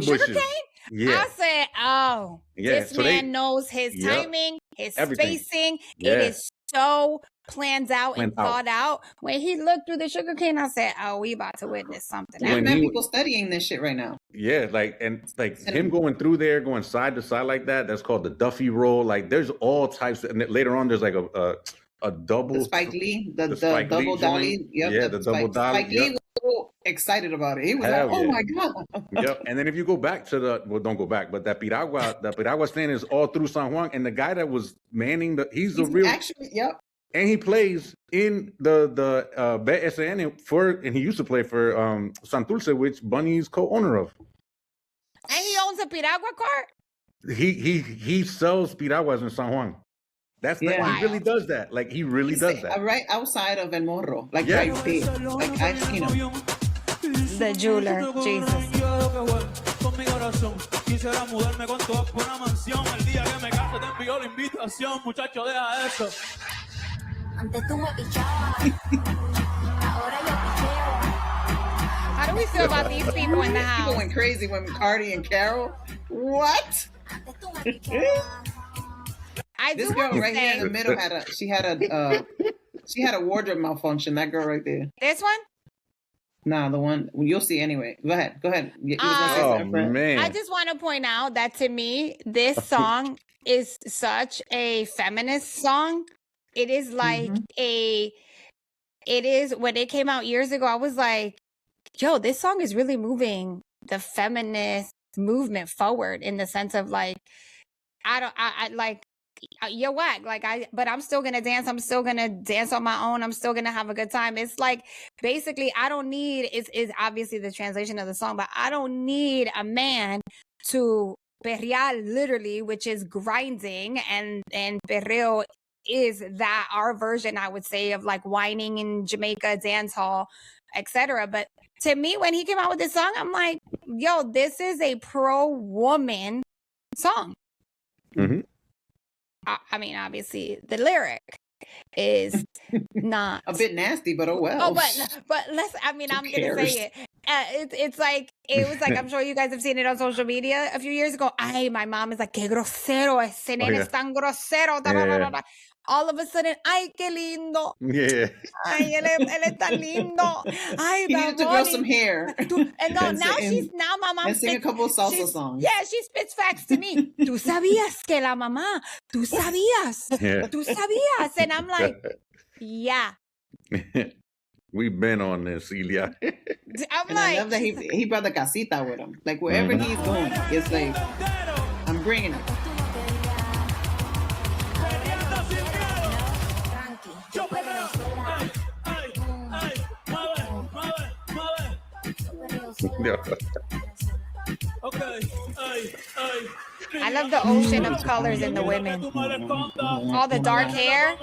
sugar cane. Yeah. I said, "Oh, this man knows his timing, his spacing. It is so planned out and thought out." When he looked through the sugar cane, I said, "Oh, we about to witness something." There are people studying this shit right now. Yeah, him going through there, going side to side like that. That's called the Duffy roll. Like, there's all types. And later on, there's like a double. The Spike Lee, the double dolly. Yep, the double dolly. Spike Lee was so excited about it. He was like, "Oh my god!" Yep. And then if you go back to don't go back, but that piragua stand is all through San Juan, and the guy that was manning he's a real. Actually, yep. And he plays in the BSN and he used to play for Santurce, which Bunny's co-owner of. And he owns a piragua cart. He sells piraguas in San Juan. He really does that. Like, he really does that. Right outside of El Morro. Like, right there. Like, I've seen him. The jeweler. Jesus. Con mi corazón quisiera mudarme con todas por una mansión. El día que me case te envío la invitación, muchacho, deja eso. Antes tú me pichabas. Ahora yo picheo. How do we feel about these people in the house? People went crazy when Cardi and Carol. What? Antes tú me pichabas. This girl right here in the middle had a wardrobe malfunction. That girl right there. This one? Nah, the one you'll see anyway. Go ahead. Man. I just want to point out that to me, this song is such a feminist song. It is like it is when it came out years ago. I was like, yo, this song is really moving the feminist movement forward in the sense of like, I like, you're whack. But I'm still going to dance. I'm still going to dance on my own. I'm still going to have a good time. It's like, basically, I don't need, it's obviously the translation of the song, but I don't need a man to perrear literally, which is grinding, and perreo is that our version, I would say, of like whining in Jamaica, dance hall, etc. But to me, when he came out with this song, I'm like, yo, this is a pro-woman song. I mean, obviously, the lyric is not a bit nasty, but oh well. Oh, but let's. I mean, I'm gonna say it. It's like it was like I'm sure you guys have seen it on social media a few years ago. My mom is like, "Qué grosero ese nene es tan grosero." All of a sudden, ay, qué lindo. Yeah. Ay, él es tan lindo. Ay, he needed to grow some hair. Now my mom sing a couple of salsa songs. Yeah, she spits facts to me. Tú sabías que la mamá. Tú sabías. And I'm like, yeah. We've been on this, Celia. I love that he brought the casita with him. Like, wherever he's going, it's like, I'm bringing it. I love the ocean of colors in the women. All the dark hair.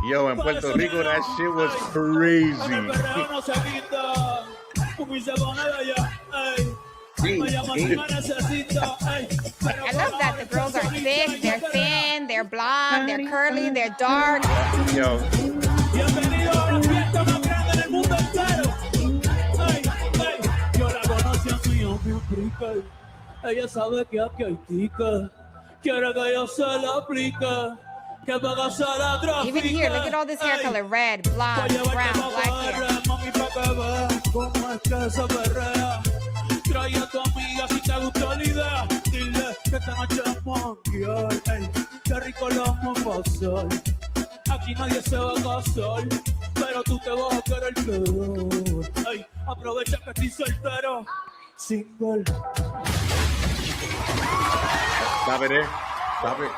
Yo, in Puerto Rico, that shit was crazy. I love that the girls are thick, they're thin, they're blonde, they're curly, they're dark. Yo. Ella sabe que aquí hay tica, quiere que yo se la aplique, que paga se la trafique. Even here, look at all this hair color: red, blonde, brown, black hair. Mami, pa' que veas cómo es que se perrea. Trae a tu amiga si te gustó la idea. Dile que esta noche vamos a janguear, ey, qué rico lo vamos a pasar. Aquí nadie se va a casar, pero tú te vas a querer quedar. Ey, aprovecha que estoy soltero. Single. Stop it there. Stop it.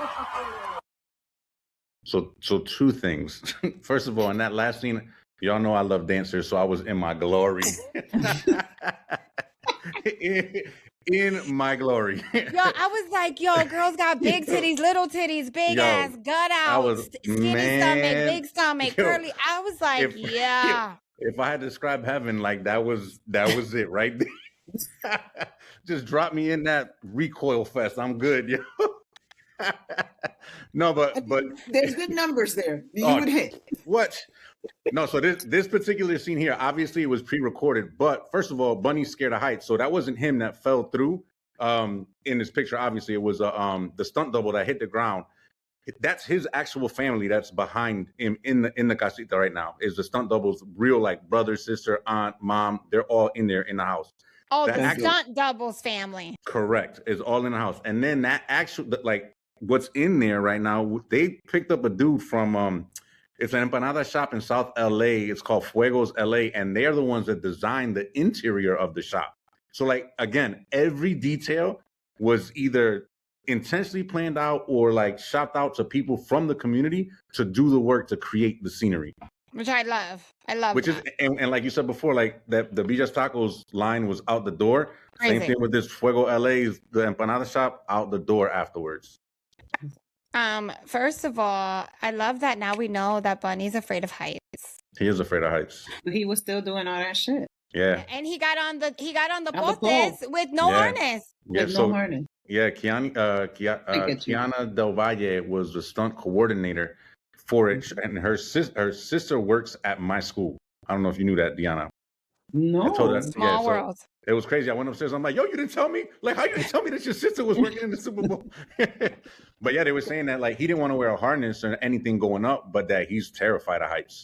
So two things. First of all, in that last scene, y'all know I love dancers, so I was in my glory. in my glory. Yo, I was like, yo, girls got big titties, little titties, big ass, gut out, skinny stomach, big stomach, curly. I was like, yeah. If I had to describe heaven, like that was it right there. Just drop me in that recoil fest. I'm good, yo. No, but there's good numbers there. You would hit. What? No, so this particular scene here, obviously it was pre-recorded, but first of all, Bunny's scared of heights, so that wasn't him that fell through. In this picture, obviously it was the stunt double that hit the ground. That's his actual family that's behind him in the casita right now. Is the stunt doubles real, like brother, sister, aunt, mom? They're all in there in the house. Oh, the stunt doubles family. Correct. Is all in the house. And then that actual, like, what's in there right now, they picked up a dude from, it's an empanada shop in South LA. It's called Fuegos LA. And they're the ones that designed the interior of the shop. So, like, again, every detail was either intentionally planned out or, like, shopped out to people from the community to do the work to create the scenery. Which I love. I love Which that. is, and like you said before, like that the Villas Tacos line was out the door. Crazy. Same thing with this Fuego LA's, the empanada shop, out the door afterwards. First of all, I love that now we know that Bunny's afraid of heights. He is afraid of heights. But he was still doing all that shit. Yeah. And he got on the On the postes with no harness. Yeah, With so no harness. yeah, Kiana Del Valle was the stunt coordinator for it, and her sister works at my school. I don't know if you knew that, Deanna. No. I told her, Small world. It was crazy. I went upstairs. I'm like, yo, you didn't tell me? Like, how you didn't tell me that your sister was working in the Super Bowl? But yeah, they were saying that, like, he didn't want to wear a harness or anything going up, but that he's terrified of heights.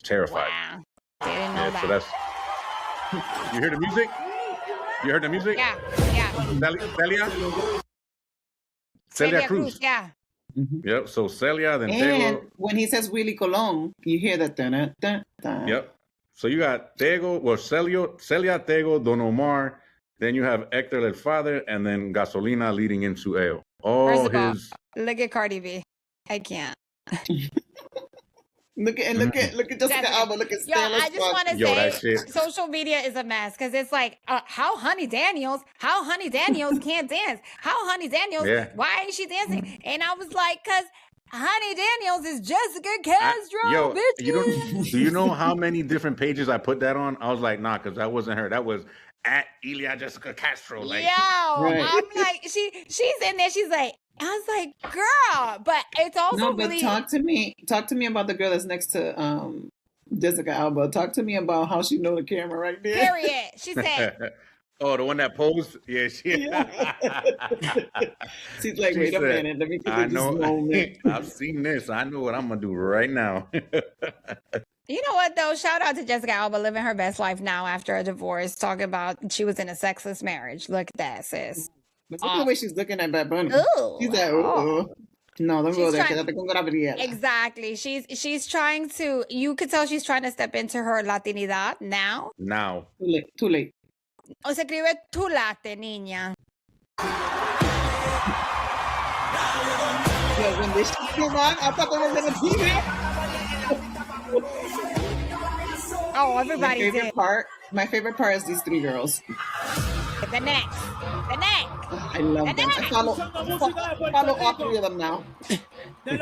Terrified. Wow. They didn't know that. So that's... You hear the music? You heard the music? Yeah. Celia Cruz. Yeah. Mm-hmm. Yep. So Celia, then and Tego. when he says Willie Colon, you hear that. Dun, dun, dun. Yep. So you got Tego, well, Celia, Tego, Don Omar. Then you have Hector El Father, and then Gasolina leading into Ale. All his. Look at Cardi B. I can't. Look at Jessica Alba. Look at Stella. I just want to say, social media is a mess because it's like, how Honey Daniels can't dance. How Honey Daniels, why ain't she dancing? And I was like, because Honey Daniels is Jessica Castro, bitch. Do you know how many different pages I put that on? I was like, nah, because that wasn't her. That was at Elia Jessica Castro. Like, I'm like, she's in there. She's like, I was like, girl, but it's also really... talk to me about the girl that's next to Jessica Alba. Talk to me about how she know the camera right there. Period. She said... Oh, the one that posed? Yeah, she's like, wait a minute, let me take this moment. I've seen this. I know what I'm going to do right now. You know what, though? Shout out to Jessica Alba living her best life now after a divorce, talking about she was in a sexless marriage. Look at that, sis. But look at the way she's looking at Bad Bunny. Ooh. She's like, ooh. No, don't go there. Exactly. She's trying to, you could tell she's trying to step into her Latinidad now. Now. Too late. O se escribe tu late, niña. Yeah, when this shit came on, I thought there was gonna be there. Oh, everybody did. My favorite part is these three girls. The neck. I love them. I follow all three of them now. Hey,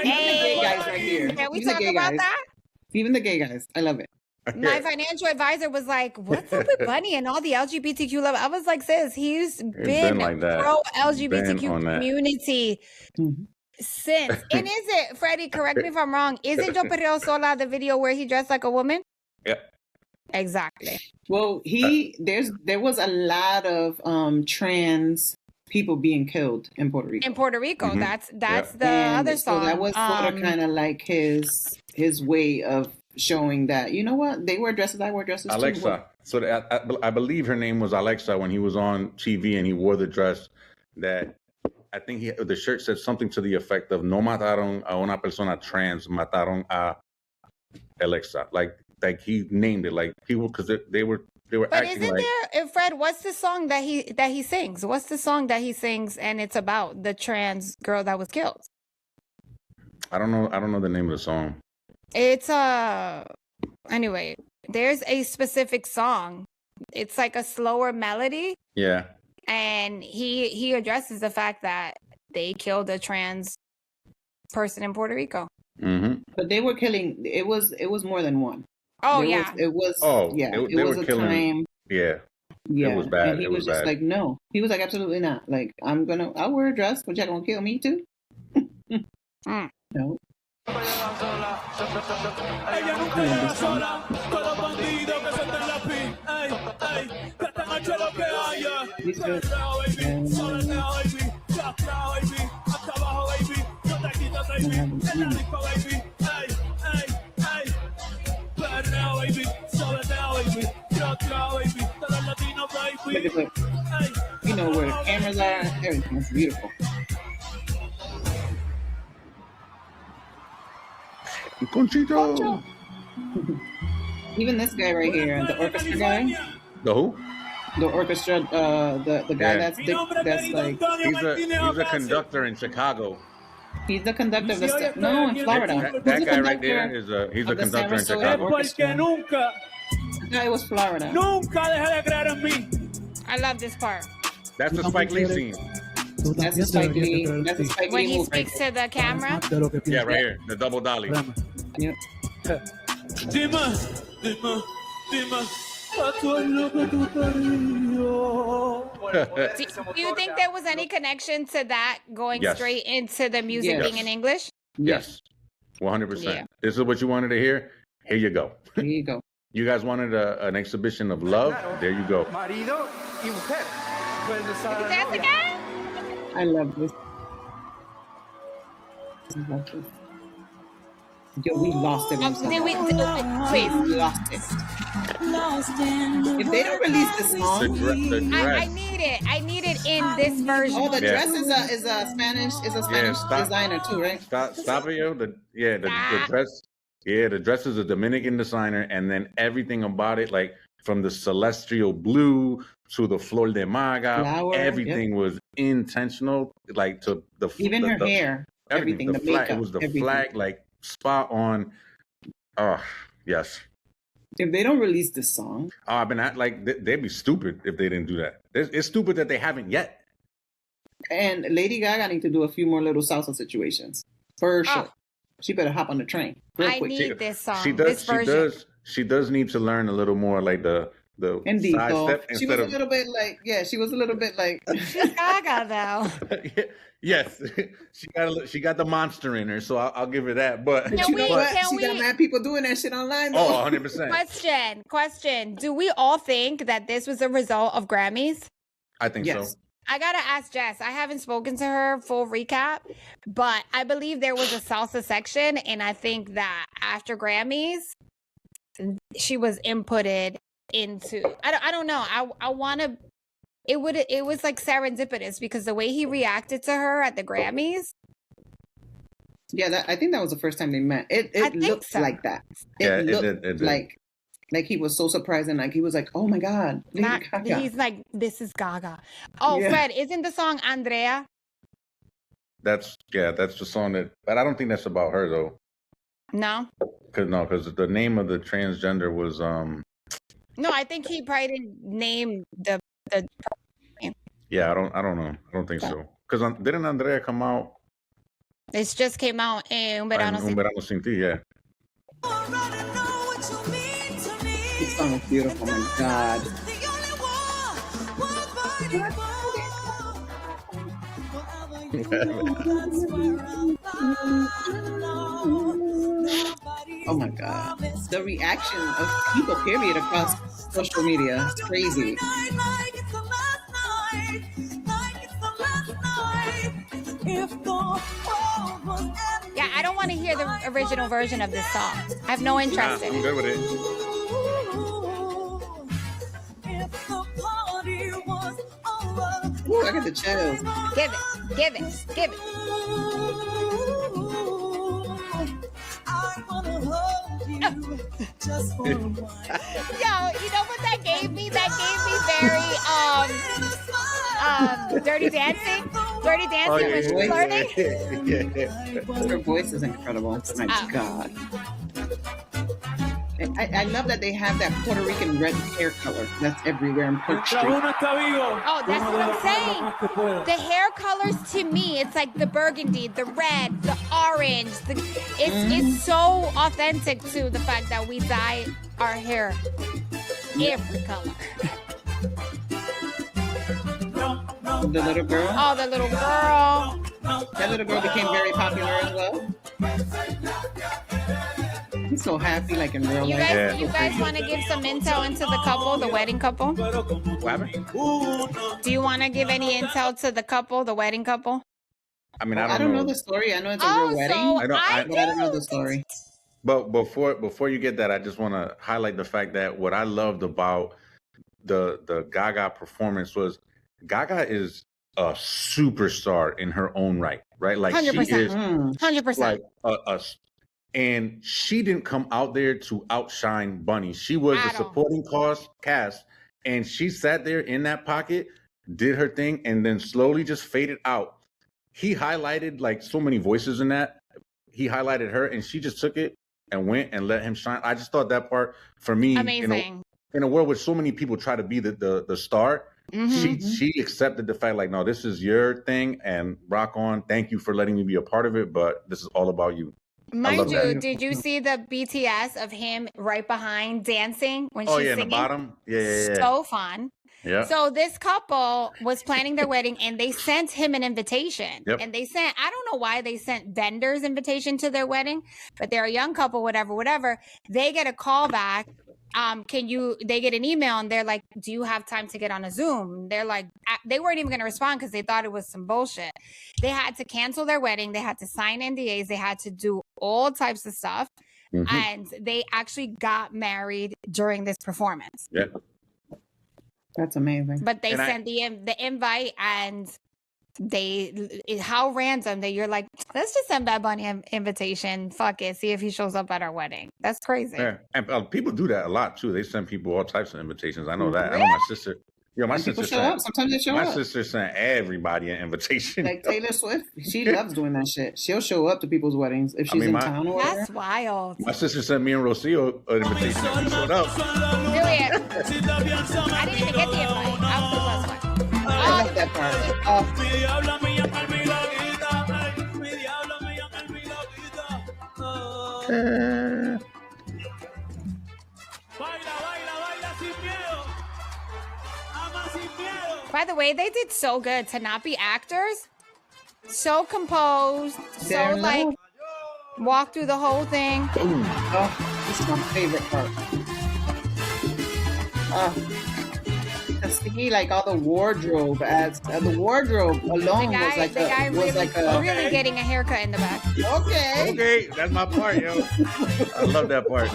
gay guys right here. Can we Even the talk gay about guys. that? Even the gay guys. I love it. My financial advisor was like, "What's up with Bunny and all the LGBTQ love?" I was like, "Sis, he's been like that. pro LGBTQ Been on that. community since." And is it, Freddie? Correct me if I'm wrong. Isn't Yo Perreo Sola the video where he dressed like a woman? Yep. Exactly. Well, there was a lot of trans people being killed in Puerto Rico. In Puerto Rico, Mhm. that's the And other so song. that was sort of kind of like his way of showing that, you know what, they wear dresses, I wear dresses too. Alexa. So I believe her name was Alexa when he was on TV and he wore the dress that I think the shirt said something to the effect of "No mataron a una persona trans, mataron a Alexa." Like he named it, like people, because they were But acting isn't like. there, Fred? What's the song that he sings? What's the song that he sings? And it's about the trans girl that was killed. I don't know the name of the song. It's anyway. There's a specific song. It's like a slower melody, Yeah. and he addresses the fact that they killed a trans person in Puerto Rico. Mm-hmm. But they were killing. It was more than one. Oh There yeah. it was. Oh, yeah. they It was were a killing. time. Yeah. Yeah, It was bad. And he It was was just bad. like, no. He was like, absolutely not. Like, I'll wear a dress, but y'all gonna kill me too? No. Ella nunca llega sola, todos los bandidos que se están en la pin. Ey, ey, que están hecho lo que haya. Perreo, baby, soleteo, baby, chacrao, baby, hasta abajo, baby, no te quitas, baby, en la disco, baby. Ey, ey, ey, perreo, baby, soleteo, baby, chacrao, baby, todos latinos, Look baby. at the, Ey, you know where the cameras are. Everything is beautiful. Conchito. Even this guy right here, the orchestra guy, The who? the orchestra, the guy Yeah. that's like, He's a conductor in Chicago. he's the conductor of the no in Florida. That He's the guy right conductor there he's a of the conductor in Sarasota Chicago. Orchestra. porque nunca, That guy was Florida. nunca deja de creer en mí. I love this part That's the Spike Lee scene. That's a Spike Lee. That's a Spike when Lee he move right speaks to the camera. Yeah, right here, the double dolly. there. Yep. Dime, dime, dime, ¿cuánto es lo que tú querías? Do you think there was any connection to that going Yes. straight into the music Yes. being in English? Yes, 100%. Yeah. This is what you wanted to hear. Here you go. There you go. You guys wanted an exhibition of love. There you go. Marido y mujer. Puedes besar a la That's novia. again? I love this. Yo, we lost it. in Did song. we? Please. We lost it. If they don't release this The song, I dress. need it in this version. oh, the Yeah. dress is a Spanish stop. designer too, right? Stop it, yo. The dress. Yeah, the dress is a Dominican designer, and then everything about it, like from the celestial blue to the flor de maga, Flower, everything was intentional. Like to the Even her hair, everything, The the flag. makeup, It was the everything. flag, like spot on. Oh yes. If they don't release this song, Oh, I've been like they'd be stupid if they didn't do that. It's stupid that they haven't yet. and Lady Gaga need to do a few more little salsa situations for sure. Oh. She better hop on the train real I quick. need this song. She This version. does need to learn a little more like the And side Dito. step She was a little bit like, yeah, she was a little bit like, She's Gaga though. Yes, she got the monster in her, so I'll give her that. But Can you know we- what? can She got we- mad people doing that shit online though. oh, 100%. Question. Do we all think that this was a result of Grammys? I think Yes. so. I gotta ask Jess. I haven't spoken to her full recap, but I believe there was a salsa section, and I think that after Grammys, she was inputted into. I don't know. I want to. It was like serendipitous because the way he reacted to her at the Grammys. Yeah, I think that was the first time they met. I It think looked so. like that. It Yeah, it looked did, it did. like Like he was so surprised and like he was like, "Oh my God!" He's like, "This is Gaga." Oh, yeah. Fred, isn't the song Andrea? That's the song that, but I don't think that's about her though. No. Because the name of the transgender was No, I think he probably didn't name the. Yeah, I don't know. I don't think so. Because didn't Andrea come out? It just came out in Un Verano Sin Ti, yeah. This song is beautiful. Oh my God. Oh my God. The reaction of people, period, across social media. It's crazy. Yeah, I don't want to hear the original version of this song. I have no interest in it. I'm good with it. Ooh, I got the chills. Give it. Yo, you know what that gave me? That gave me very Dirty Dancing. Dirty Dancing when she's learning. Her voice is incredible. Oh my God. I love that they have that Puerto Rican red hair color that's everywhere in Park Street. Oh, that's what I'm saying. The hair colors to me, it's like the burgundy, the red, the orange. It's so authentic to the fact that we dye our hair every color. The little girl. Oh, the little girl. That little girl became very popular as well. He's so happy, like in real life. You guys want to give some intel into the couple, the wedding couple? Do you want to give any intel to the couple, the wedding couple? I mean, I don't know the story. I know it's a real wedding. But I don't know the story. But before you get that, I just want to highlight the fact that what I loved about the Gaga performance was Gaga is a superstar in her own right? Like 100%. she is 100%. like and she didn't come out there to outshine Bunny. She was the supporting cast, and she sat there in that pocket, did her thing, and then slowly just faded out. He highlighted like so many voices in that. He highlighted her, and she just took it and went and let him shine. I just thought that part, for me, amazing. In a world where so many people try to be the star, she accepted the fact, like, no, this is your thing, and rock on. Thank you for letting me be a part of it, but this is all about you. Mind you, did you see the BTS of him right behind dancing when she's singing? In the bottom? Yeah. So fun. Yeah. So this couple was planning their wedding, and they sent him an invitation. Yep. And they sent, I don't know why they sent vendors invitation to their wedding, but they're a young couple, whatever. They get a call back. They get an email, and they're like, do you have time to get on a Zoom? They're like, they weren't even going to respond because they thought it was some bullshit. They had to cancel their wedding. They had to sign NDAs. They had to do all types of stuff. And they actually got married during this performance. Yeah. That's amazing. But they sent the invite, and how random that you're like, let's just send Bad Bunny an invitation. Fuck it. See if he shows up at our wedding. That's crazy. Yeah. And people do that a lot too. They send people all types of invitations. I know that. Really? I know my sister. My sister show up. Sometimes they show up. My sister sent everybody an invitation. Like Taylor Swift, she loves doing that shit. She'll show up to people's weddings if she's in town or whatever. That's wild. My sister sent me and Rocio an invitation. We showed up. Juliet, I didn't even get the invite. I was the plus one. I love that part. By the way, they did so good to not be actors. So composed. So like walk through the whole thing. Oh, this is my favorite part. See, like all the wardrobe the wardrobe alone was like really getting a haircut in the back. Okay, that's my part, yo. I love that part.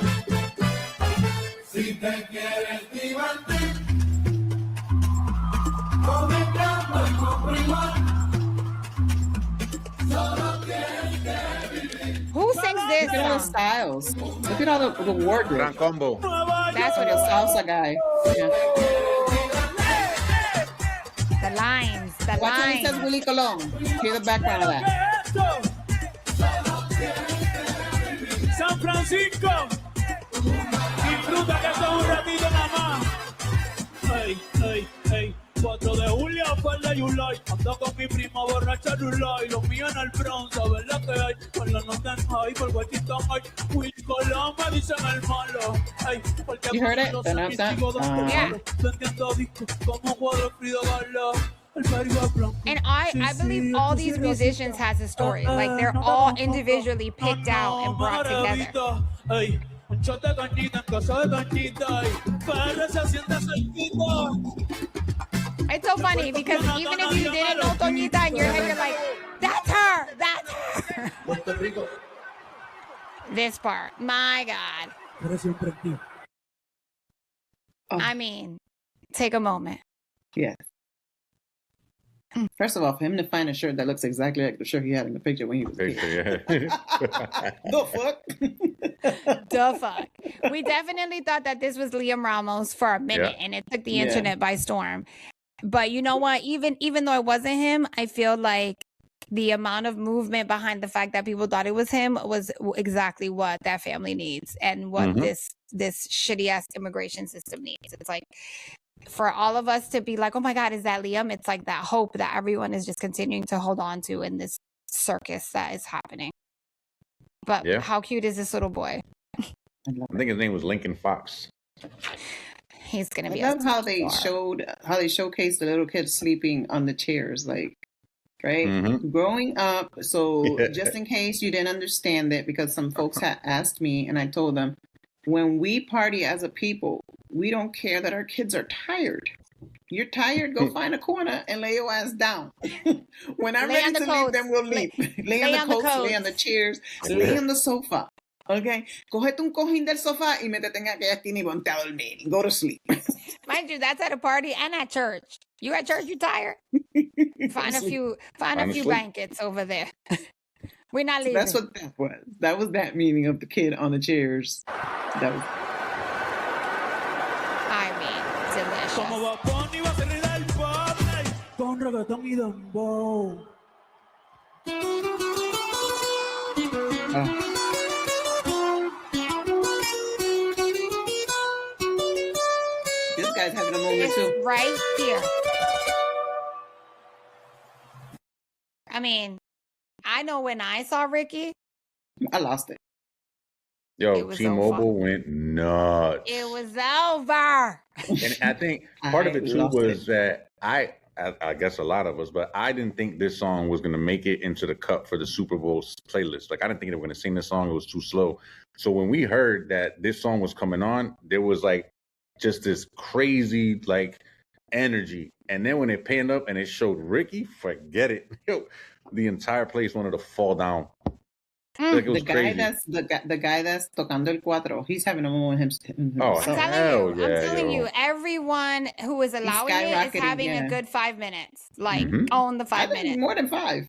Who sings this? Look at all the styles. Look at all the wardrobe. Gran combo. That's what it was. Salsa guy. Yeah. The lines. The Watch when he lines. says Willie Colon. Hear the background of that. San Francisco, disfruta que esto es un ratito nada más. Hey, hey, hey, 4 de julio, par de July. Ando con mi primo borracha Rulay. Los míos en el Bronx, ¿sabes la que hay? Con la nota en high, por Washington hay. Will Colón me dicen el malo. Hey, porque You heard it? cuando Then I'm done. yeah. Vendiendo discos como cuadro Frida Kahlo. And I believe all these musicians has a story. Like they're all individually picked out and brought together. It's so funny because even if you didn't know Toñita in your head, you're like, that's her, that's her. Puerto Rico. This part, my God. I mean, take a moment. Yes. First of all, for him to find a shirt that looks exactly like the shirt he had in the picture when he was a kid. The fuck? The fuck. We definitely thought that this was Liam Ramos for a minute, and it took the internet by storm. But you know what? Even though it wasn't him, I feel like the amount of movement behind the fact that people thought it was him was exactly what that family needs and what this shitty ass immigration system needs. It's like, for all of us to be like, oh my God, is that Liam? It's like that hope that everyone is just continuing to hold on to in this circus that is happening. But how cute is this little boy? I think his name was Lincoln Fox. He's gonna be. I love how they showcased the little kids sleeping on the chairs, like, right? Growing up, so just in case you didn't understand it, because some folks had asked me, and I told them, when we party as a people, we don't care that our kids are tired. You're tired, go find a corner and lay your ass down. When I'm ready to leave, then we'll leave. Lay on the coats, lay on the chairs, lay on the sofa. Okay? Cógete un cojín del sofá y métete en aquella esquina y ponte a dormir. Go to sleep. Mind you, that's at a party and at church. You at church, you tired? Find a few blankets over there. We're not leaving. That's what that was. That was that meaning of the kid on the chairs. That was. I mean, delicious. Como va Bonnie va a cerrar el party con reggaetón y dembow. This guy's having a moment too. Right here. I mean, I know when I saw Ricky, I lost it. Yo, T-Mobile went nuts. It was over. And I think part of it too was that I guess a lot of us, but I didn't think this song was going to make it into the cut for the Super Bowl playlist. Like, I didn't think they were going to sing this song. It was too slow. So when we heard that this song was coming on, there was like just this crazy like energy. And then when it panned up and it showed Ricky, forget it. Yo, the entire place wanted to fall down. Like, the guy that's tocando el cuatro, he's having a moment himself. Oh, I'm telling you, everyone who is allowing it is having a good 5 minutes. Like, own the 5 minutes. More than five.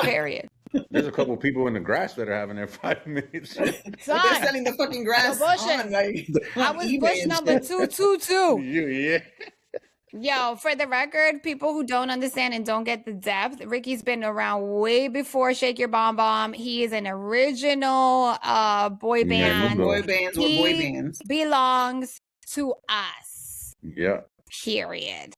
Period. There's a couple people in the grass that are having their 5 minutes. Son, they're selling the fucking grass. I was bush number 222. Yeah. Yo, for the record, people who don't understand and don't get the depth, Ricky's been around way before Shake Your Bomb Bomb. He is an original boy band. Boy bands were boy bands. Belongs to us. Yeah. Period.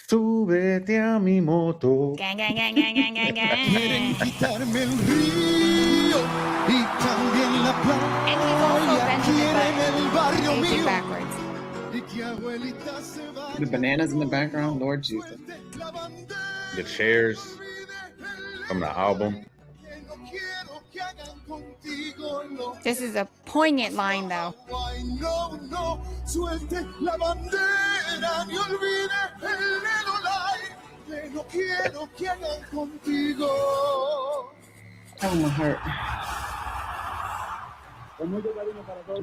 Súbete a mi moto. Gang, gang, gang, gang, gang, gang, gang. Quieren quitarme el río y también la playa. And he's also Benjamin Button, aging backwards. The bananas in the background, Lord Jesus. The chairs from the album. This is a poignant line, though. Oh, my heart.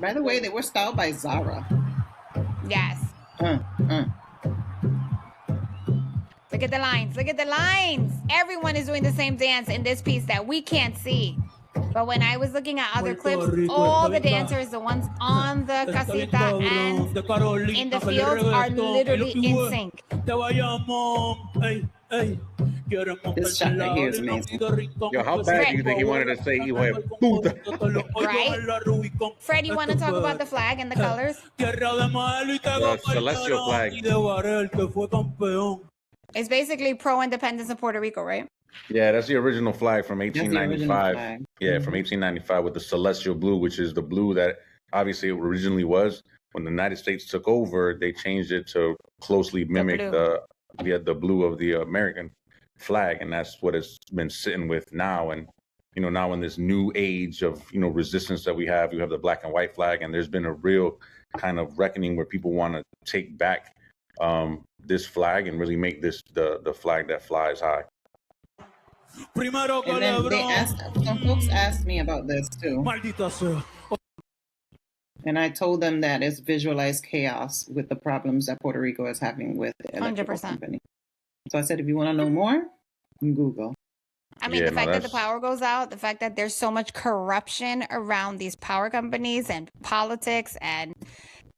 By the way, they were styled by Zara. Yes. Look at the lines. Look at the lines. Everyone is doing the same dance in this piece that we can't see. But when I was looking at other clips, all the dancers, the ones on the casita and in the fields, are literally in sync. This shot right here is amazing. Yo, how bad do you think he wanted to say hijo de puta? Right? Fred, you want to talk about the flag and the colors? The celestial flag. It's basically pro-independence of Puerto Rico, right? Yeah, that's the original flag from That's the 1895. original flag. Yeah, from 1895 with the celestial blue, which is the blue that obviously it originally was. When the United States took over, they changed it to closely mimic the blue of the American flag, and that's what it's been sitting with now. And now in this new age of resistance that we have the black and white flag, and there's been a real kind of reckoning where people want to take back this flag and really make this the flag that flies high. And then some folks asked me about this too. And I told them that it's visualized chaos with the problems that Puerto Rico is having with the electrical 100%. company. So I said, if you want to know more, Google. I mean, the fact that the power goes out, the fact that there's so much corruption around these power companies and politics and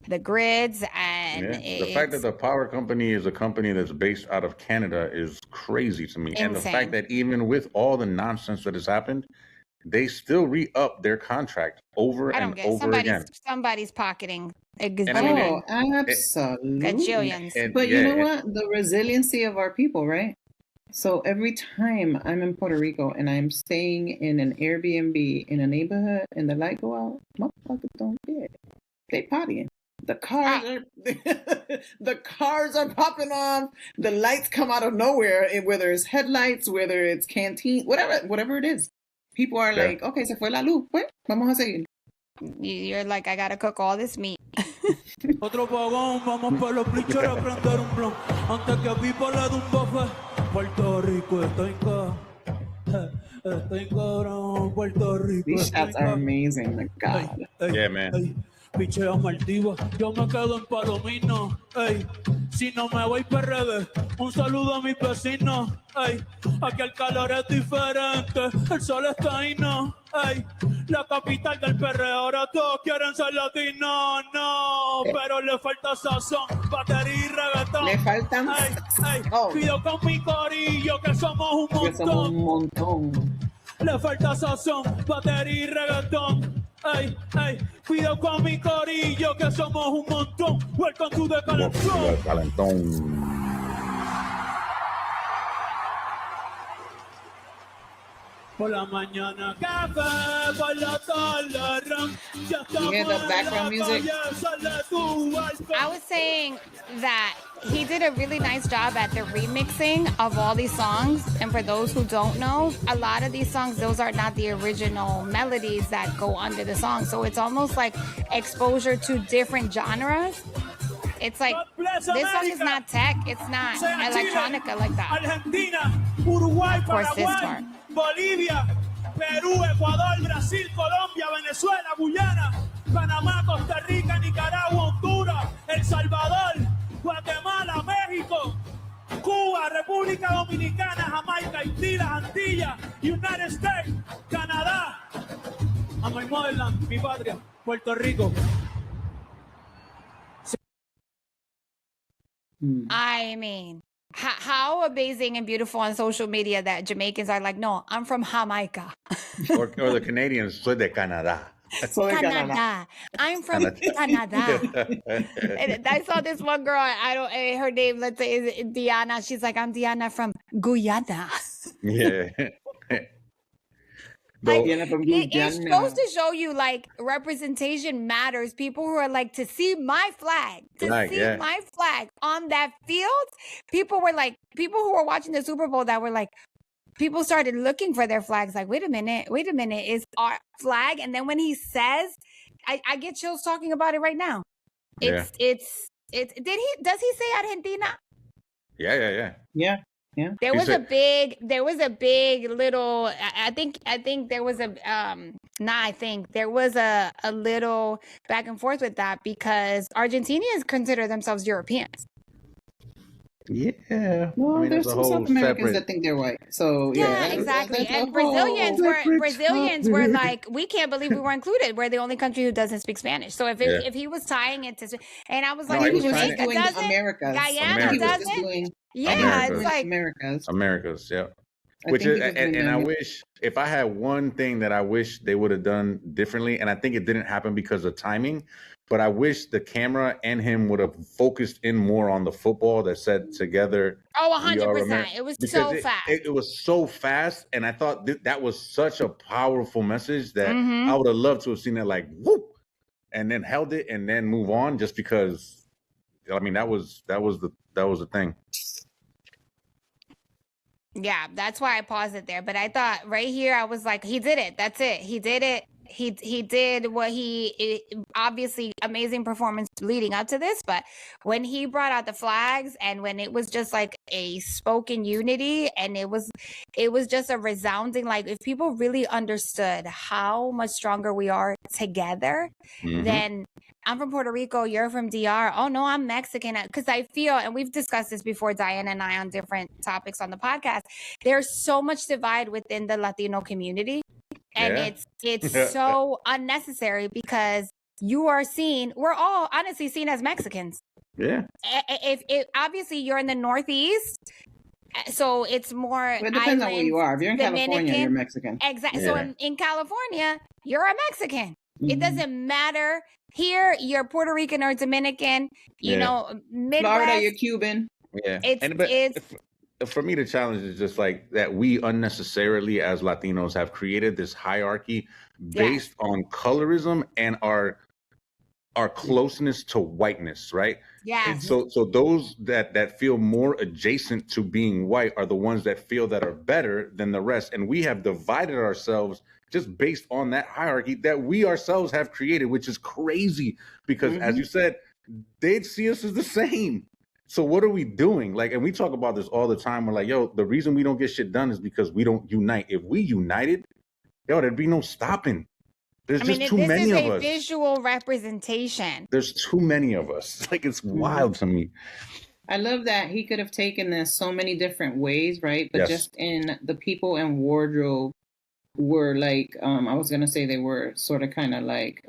the grids, and the fact that the power company is a company that's based out of Canada is crazy to me. Insane. And the fact that even with all the nonsense that has happened, they still re-up their contract over and over again. Somebody's pocketing absolutely. gajillions. But you know what? The resiliency of our people, right? So every time I'm in Puerto Rico and I'm staying in an Airbnb in a neighborhood and the light go out, motherfuckers don't care. They partying. The cars are popping off. The lights come out of nowhere, whether it's headlights, whether it's canteen, whatever it is. People are like, okay, se fue la luz. Pues, vamos a seguir. You're like, I gotta cook all this meat. Otro apagón, vamos para los bleachers a prender un blon. Antes que Pipo le dé un buffet. Puerto Rico está en cabrón. Puerto Rico. These shots are amazing. My God. Yeah, man. Pichea maldiva, yo me quedo en Palomino, ey, si no me voy PRD, un saludo a mis vecinos, ey, aquí el calor es diferente, el sol está ahí, no, ey, la capital del perreo, ahora todos quieren ser latinos, no, pero le falta sazón, batería y reggaetón, le faltan pido con mi corillo que somos un montón, le falta sazón, batería y reggaetón. Ay, cuidado con mi corillo que somos un montón. Welcome to the calentón. Por la mañana café, por la tarde ron. You hear the background music? I was saying that he did a really nice job at the remixing of all these songs. And for those who don't know, a lot of these songs, those are not the original melodies that go under the song. So it's almost like exposure to different genres. It's like, this song is not tech, it's not electronica like that. Argentina, Uruguay, of course, this part. Bolivia, Perú, Ecuador, Brasil, Colombia, Venezuela, Guyana, Panamá, Costa Rica, Nicaragua, Honduras, El Salvador, Guatemala, México, Cuba, República Dominicana, Jamaica, Haití, las Antillas, United States, Canadá, a my motherland, mi patria, Puerto Rico. I mean, how amazing and beautiful on social media that Jamaicans are like, no, I'm from Jamaica. or the Canadians, soy de Canadá. Canada. I'm from Canada. And I saw this one girl, her name, let's say, is Diana. She's like, I'm Diana from Guyana. Yeah. Like, it goes to show you, like, representation matters. People who are like, to see my flag on that field. People who were watching the Super Bowl that were like, people started looking for their flags. Like, wait a minute, is our flag? And then when he says, I get chills talking about it right now. Does he say Argentina? Yeah. There was a big little, I think there was there was a little back and forth with that because Argentinians consider themselves Europeans. Yeah. Well, I mean, there's that's a some whole South Americans separate. that think they're white. So Yeah, yeah, exactly. that's a And whole Brazilians were like, we can't believe we were included. We're the only country who doesn't speak Spanish. So Yeah. if he was tying it to, and I was I like, No, think he he was trying just Jamaica to doing the doesn't, Americas. I Guyana think he was just doesn't. doing Yeah, Americas. it's like Americas. Americas, yeah. I Which think is, he was doing and I them. wish if I had one thing that I wish they would have done differently, and I think it didn't happen because of timing, but I wish the camera and him would have focused in more on the football that said together. oh, We are 100%. America. It was Because so fast. it was so fast, and I thought that was such a powerful message that Mhm. I would have loved to have seen that like whoop, and then held it and then move on, just because. I mean, that was the thing. Yeah, that's why I paused it there. But I thought right here, I was like, he did it. That's it. He did it. He did what obviously amazing performance leading up to this, but when he brought out the flags and when it was just like a spoken unity and it was just a resounding, like if people really understood how much stronger we are together, then I'm from Puerto Rico, you're from DR. Oh no, I'm Mexican. Because I feel, and we've discussed this before, Diana and I, on different topics on the podcast, there's so much divide within the Latino community. And it's so unnecessary because we're all honestly seen as Mexicans. Yeah. If obviously you're in the Northeast, so it's more. It depends on where you are. If you're in California, you're Mexican. Exactly. Yeah. So in California, you're a Mexican. It doesn't matter. Here, you're Puerto Rican or Dominican. You know, Midwest. Florida, you're Cuban. Yeah. It's for me, the challenge is just like that we unnecessarily as Latinos have created this hierarchy based on colorism and our closeness to whiteness, right? Yeah. And so those that feel more adjacent to being white are the ones that feel that are better than the rest. And we have divided ourselves just based on that hierarchy that we ourselves have created, which is crazy because as you said, they'd see us as the same. So what are we doing? Like, and we talk about this all the time. We're like, yo, the reason we don't get shit done is because we don't unite. If we united, yo, there'd be no stopping. There's just too many of us. This is a visual representation. There's too many of us. Like, it's wild to me. I love that he could have taken this so many different ways, right? But just in the people and wardrobe were like, I was going to say they were sort of kind of like,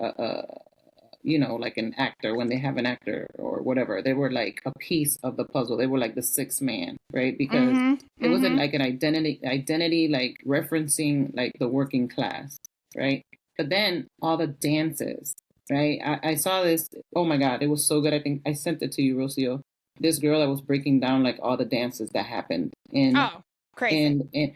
you know, like an actor when they have an actor or whatever. They were like a piece of the puzzle. They were like the sixth man, right? Because it wasn't like an identity like referencing like the working class, right? But then all the dances, right? I saw this. Oh my God, it was so good. I think I sent it to you, Rocio. This girl that was breaking down like all the dances that happened crazy. And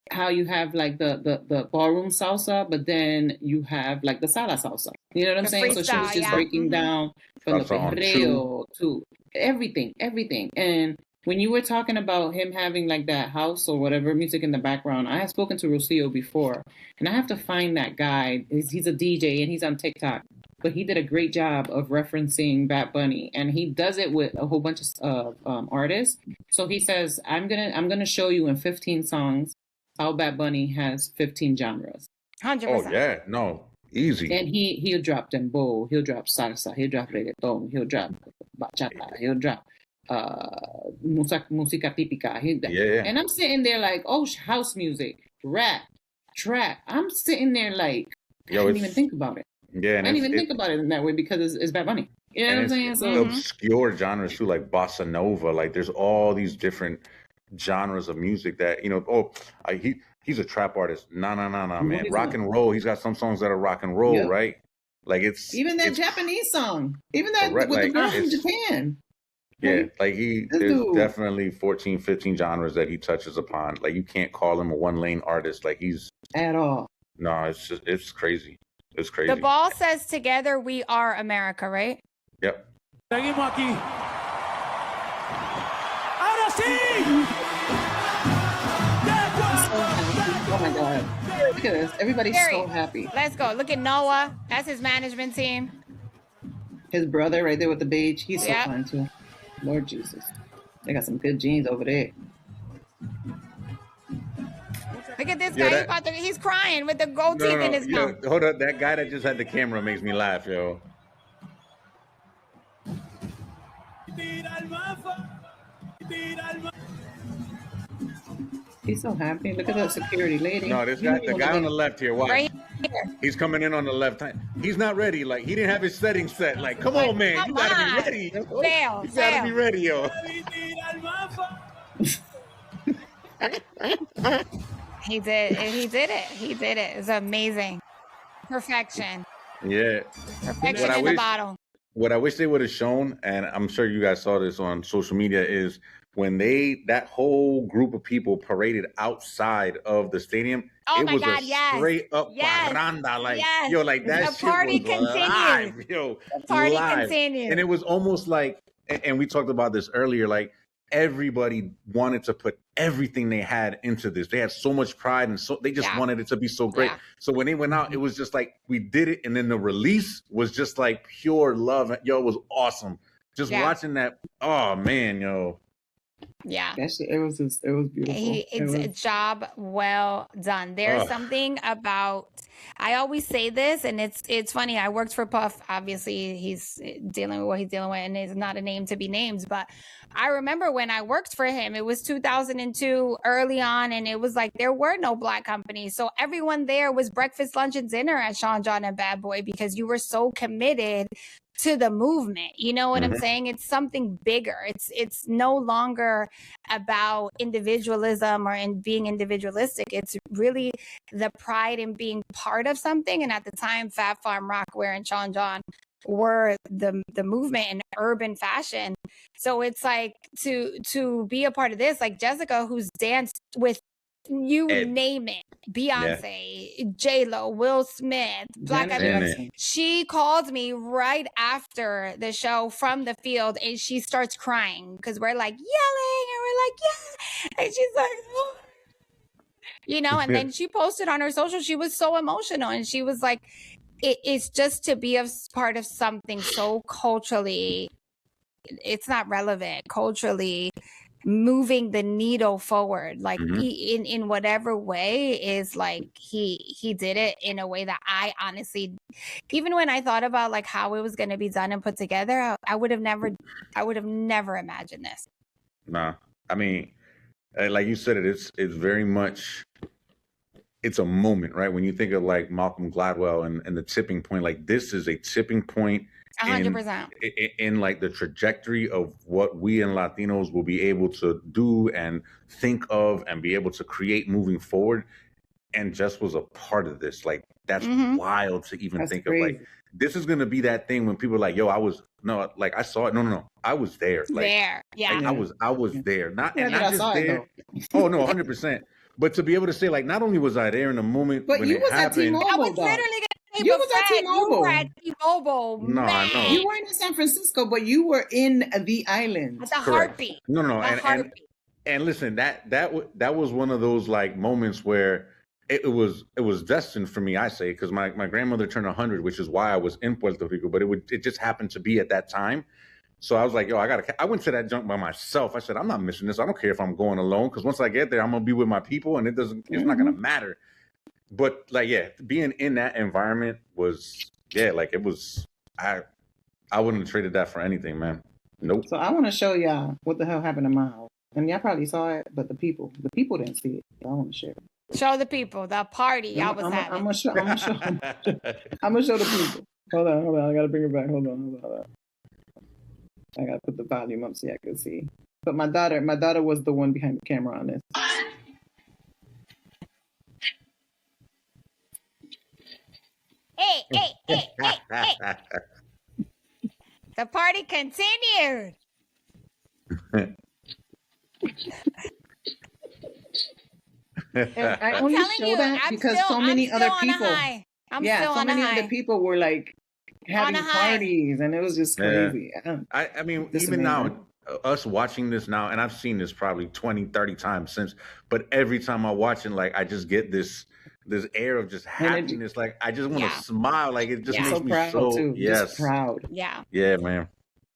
how you have like the ballroom salsa, but then you have like the sala salsa. You know what I'm saying? So she was just breaking down from the perreo to everything. And when you were talking about him having like that house or whatever music in the background, I have spoken to Rocio before, and I have to find that guy. He's a DJ and he's on TikTok, but he did a great job of referencing Bad Bunny, and he does it with a whole bunch of artists. So he says, I'm gonna show you in 15 songs how Bad Bunny has 15 genres. 100%. Oh yeah, no, easy. And he'll drop dembow, he'll drop salsa, he'll drop reggaeton, he'll drop bachata, he'll drop música típica. And I'm sitting there like, oh, house music, rap, trap. I'm sitting there like, I didn't even think about it. Yeah, I didn't even think about it in that way because it's Bad Bunny. You know what I'm saying? So obscure genres too, like bossa nova. Like there's all these different genres of music that, you know, he's a trap artist. No, man. Rock and roll. He's got some songs that are rock and roll, right? Like it's even that Japanese song, even that with like, the girl from Japan. Yeah, like there's definitely 14, 15 genres that he touches upon. Like you can't call him a one lane artist. Like he's at all. No, it's crazy. It's crazy. The ball says together we are America, right? Yep. Seguimos aquí. Ahora sí. Oh my God. Look at this. Everybody's so happy. Let's go. Look at Noah. That's his management team. His brother right there with the beige. He's so fun too. Lord Jesus. They got some good jeans over there. Look at this guy. He's crying with the gold teeth in his mouth. Hold up. That guy that just had the camera makes me laugh, He's so happy. Look at that security lady. No, this guy, the guy on the left here, watch. Right here. He's coming in on the left hand. He's not ready. Like, he didn't have his settings set. Like, come on, man. You gotta be ready. Yo. Fail. You gotta be ready, yo. He did it. It's amazing. Perfection. Yeah. Perfection in the bottle. What I wish they would have shown, and I'm sure you guys saw this on social media, is when that whole group of people paraded outside of the stadium. Oh it my was God, a straight up parranda. Like, yo, like that the party shit was continues. live, yo. The party live. continues. And it was almost like, and we talked about this earlier, like everybody wanted to put everything they had into this. They had so much pride, and so they just wanted it to be so great. Yeah. So when they went out, it was just like we did it, and then the release was just like pure love. Yo, it was awesome. Just watching that. Oh man, yo. Yeah, it was beautiful. It's a job well done. There's something about, I always say this, and it's funny. I worked for Puff. Obviously, he's dealing with what he's dealing with, and it's not a name to be named. But I remember when I worked for him, it was 2002, early on, and it was like there were no Black companies, so everyone there was breakfast, lunch, and dinner at Sean John and Bad Boy because you were so committed to the movement. You know what I'm saying? It's something bigger. It's no longer about individualism or in being individualistic. It's really the pride in being part of something. And at the time, Fat Farm, Rockwear, and Sean John were the movement in urban fashion. So it's like to be a part of this, like Jessica, who's danced with name it, Beyonce, J-Lo, Will Smith, Black Eyed Peas. She called me right after the show from the field, and she starts crying because we're like yelling, and we're like, yeah, and she's like, oh. You know, and then she posted on her social, she was so emotional, and she was like, it's just to be a part of something so culturally, it's not relevant, culturally moving the needle forward, like in whatever way, is like he did it in a way that I honestly, even when I thought about like how it was going to be done and put together, I would have never imagined this. Nah, I mean, like you said, it's very much, it's a moment, right? When you think of like Malcolm Gladwell and the tipping point, like this is a tipping point 100% in like the trajectory of what we and Latinos will be able to do and think of and be able to create moving forward. And Jess was a part of this. Like that's wild to even think of. Like this is gonna be that thing when people are like, yo, I saw it. No. I was there. Like, there. Yeah. Like, I was there. Not just there. Oh no, 100%. But to be able to say, like, not only was I there in the moment, but when you it was happened, at T-Mobile. I was literally you was at T-Mobile. You were at T-Mobile. No, I know. You weren't in San Francisco, but you were in the island. The heartbeat. No. And listen, that was one of those like moments where it was destined for me. I say because my grandmother turned 100, which is why I was in Puerto Rico. But it just happened to be at that time. So I was like, yo, I went to that junk by myself. I said, I'm not missing this. I don't care if I'm going alone because once I get there, I'm gonna be with my people, and it's not gonna matter. But like, yeah, being in that environment was, like it was. I wouldn't have traded that for anything, man. Nope. So I want to show y'all what the hell happened in my house, and y'all probably saw it, but the people didn't see it. So I want to share it. Show the people the party I was having. I'm gonna show the people. Hold on. I gotta bring it back. Hold on. I gotta put the volume up so I can see. But my daughter was the one behind the camera on this. Hey. The party continued. I only show that because so many other people. So many other people were like having parties, and it was just crazy. I mean, even now, us watching this now, and I've seen this probably 20, 30 times since, but every time I watch it, like I just get this air of just happiness. Like I just want to smile. Like it just makes so me proud so too. Just proud. Yeah, man.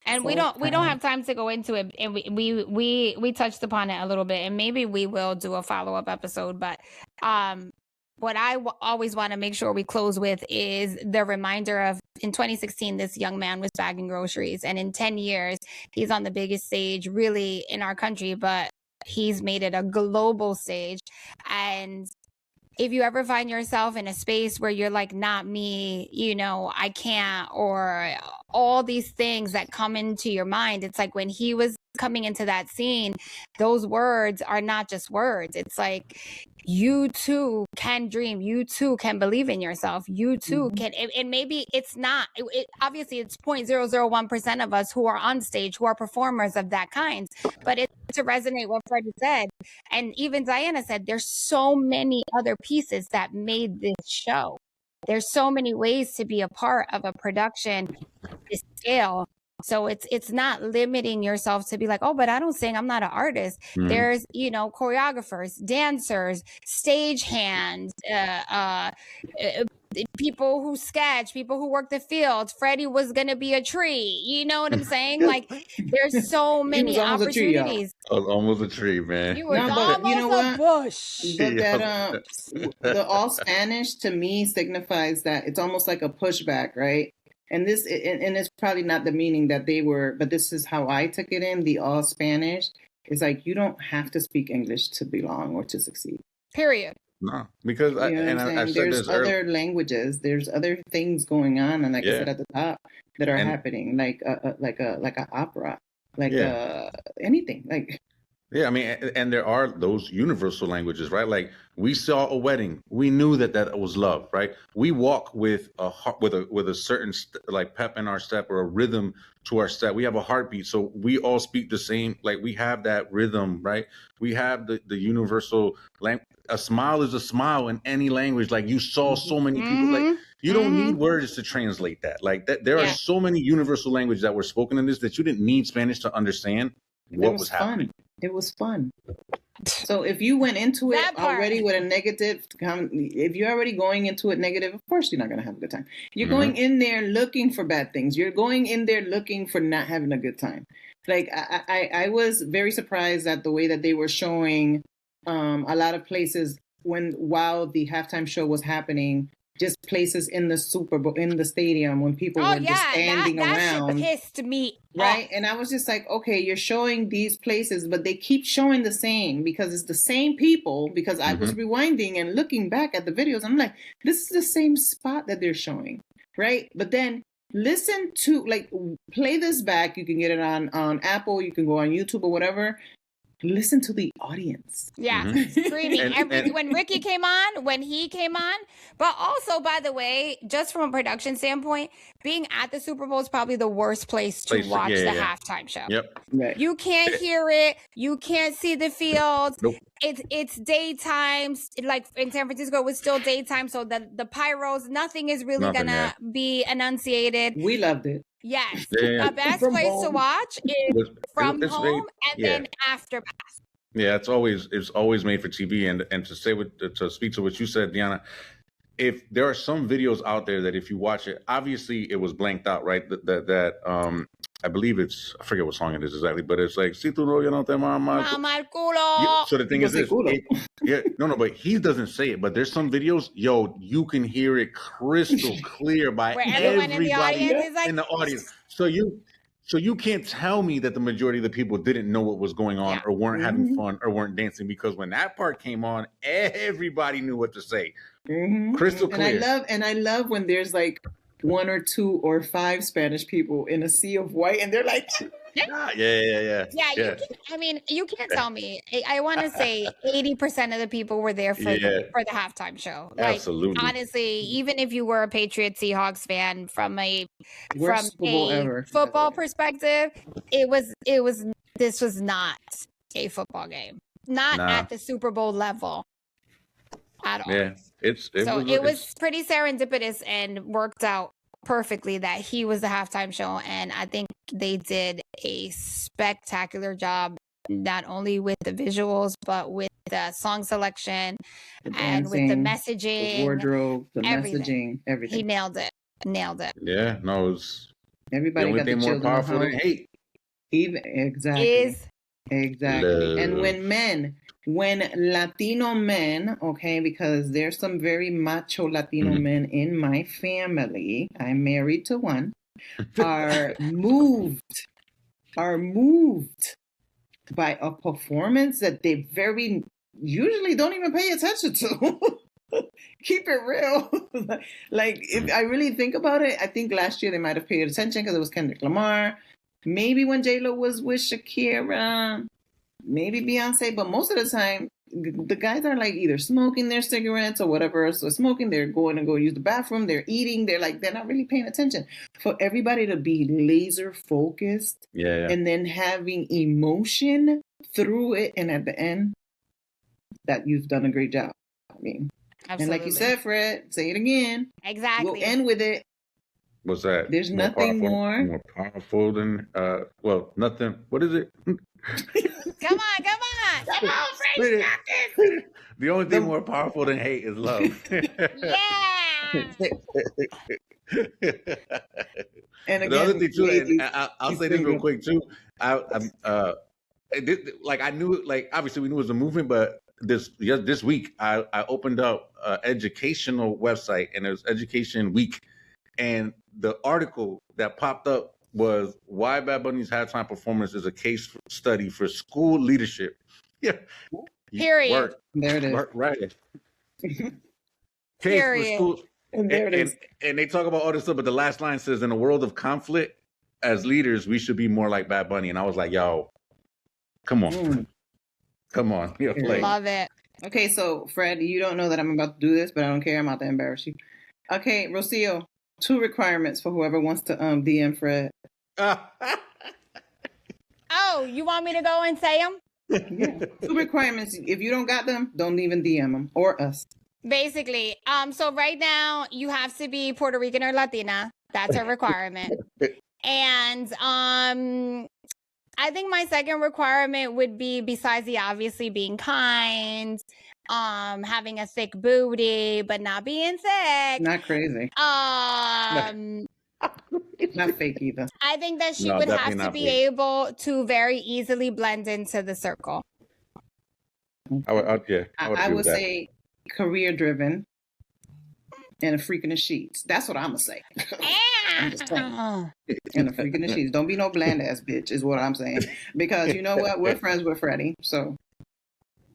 And so we don't have time to go into it, and we touched upon it a little bit, and maybe we will do a follow-up episode, but what I always want to make sure we close with is the reminder of, in 2016, this young man was bagging groceries, and in 10 years, he's on the biggest stage really in our country, but he's made it a global stage. And if you ever find yourself in a space where you're like, not me, you know, I can't, or all these things that come into your mind, it's like when he was coming into that scene, those words are not just words. It's like, you too can dream. You too can believe in yourself. You too can. And maybe it's not, obviously it's 0.001% of us who are on stage, who are performers of that kind, but it's to resonate what Freddie said. And even Diana said, there's so many other pieces that made this show. There's so many ways to be a part of a production this scale. So it's not limiting yourself to be like, oh, but I don't sing, I'm not an artist. There's, you know, choreographers, dancers, stage hands, people who sketch, people who work the field. Freddie was gonna be a tree. You know what I'm saying? Like, there's so many opportunities. I was almost a tree, man. You were almost a bush. But that the all Spanish to me signifies that it's almost like a pushback, right? And this, and it's probably not the meaning that they were, but this is how I took it in. The all Spanish is like, you don't have to speak English to belong or to succeed. Period. No, because there's other languages, there's other things going on, and like I said at the top, that are happening, like a opera, like anything, like. Yeah, I mean, and there are those universal languages, right? Like, we saw a wedding, we knew that was love, right? We walk with a heart, with a certain like pep in our step, or a rhythm to our step. We have a heartbeat, so we all speak the same. Like, we have that rhythm, right? We have the universal language. A smile is a smile in any language. Like, you saw so many people. Like, you don't need words to translate that. Like, that there are so many universal languages that were spoken in this that you didn't need Spanish to understand what was happening. It was fun. So if you went into it already with a negative, if you're already going into it negative, of course you're not going to have a good time. You're going in there looking for bad things. You're going in there looking for not having a good time. Like, I was very surprised at the way that they were showing a lot of places while the halftime show was happening. Just places in the Super Bowl, in the stadium, when people were just standing around. That shit pissed me right? off. And I was just like, okay, you're showing these places, but they keep showing the same, because it's the same people. Because I was rewinding and looking back at the videos. I'm like, this is the same spot that they're showing, right? But then listen to, like, play this back. You can get it on Apple. You can go on YouTube or whatever. Listen to the audience. Yeah, screaming. When Ricky came on, when he came on. But also, by the way, just from a production standpoint, being at the Super Bowl is probably the worst place to watch the halftime show. Yep. Right. You can't hear it. You can't see the field. Nope. It's daytime. Like in San Francisco, it was still daytime. So the pyros, nothing is really gonna be enunciated. We loved it. Yes. The best place to watch is from home and then after pass. Yeah, it's always made for TV. And to speak to what you said, Diana, if there are some videos out there that if you watch it, obviously it was blanked out, right? That I believe I forget what song it is exactly, but it's like, si tu novio no te mama el culo. So the thing is this, but he doesn't say it, but there's some videos, you can hear it crystal clear by everybody in the audience. So you can't tell me that the majority of the people didn't know what was going on or weren't having fun or weren't dancing, because when that part came on, everybody knew what to say. Crystal clear. And I love when there's like 1 or 2 or 5 Spanish people in a sea of white, and they're like, Yeah, you can't tell me. I want to say 80% of the people were there for the halftime show. Like, absolutely. Honestly, even if you were a Patriots Seahawks fan from a football perspective, this was not a football game. Not at the Super Bowl level at all. Yeah, it was pretty serendipitous and worked out perfectly that he was the halftime show, and I think they did a spectacular job, not only with the visuals but with the song selection and with the messaging, the wardrobe, the everything. messaging, everything. He nailed it. Yeah, no, it was everybody got the more powerful than hate. Exactly. Exactly. And when Latino men, okay, because there's some very macho Latino men in my family, I'm married to one, are moved by a performance that they very usually don't even pay attention to. Keep it real. Like, if I really think about it, I think last year they might have paid attention because it was Kendrick Lamar. Maybe when J-Lo was with Shakira, maybe Beyonce, but most of the time, the guys are like either smoking their cigarettes or whatever else they're smoking. They're going to go use the bathroom. They're eating. They're not really paying attention. For everybody to be laser focused and then having emotion through it, and at the end, that you've done a great job. I mean, absolutely. And like you said, Fred, say it again. Exactly. We'll end with it. What's that? There's nothing more powerful than nothing. What is it? Come on, Fred, got this. The only thing more powerful than hate is love. Yeah. And again, the other thing too, and I'll say this real quick too. I knew, like, obviously we knew it was a movement, but this week I opened up an educational website, and it was Education Week, and the article that popped up was why Bad Bunny's halftime performance is a case study for school leadership. Yeah. Period. Work. There it is. Work, right. Period. For school. And there it is. And they talk about all this stuff, but the last line says, in a world of conflict, as leaders, we should be more like Bad Bunny. And I was like, yo, come on. Come on. Love it. Okay, so Fred, you don't know that I'm about to do this, but I don't care. I'm about to embarrass you. Okay, Rocio, 2 requirements for whoever wants to DM Fred. Oh, you want me to go and say them? Yeah. 2 requirements. If you don't got them, don't even DM them or us. Basically, so right now you have to be Puerto Rican or Latina. That's a requirement. And I think my second requirement would be, besides the obviously being kind, having a thick booty, but not being thick. Not crazy. Not fake either. I think that she would have to be able to very easily blend into the circle. I would say career driven and a freak in the sheets. That's what I'm gonna say. I'm just saying. And a freak in the sheets. Don't be no bland ass bitch is what I'm saying. Because you know what? We're friends with Freddie. So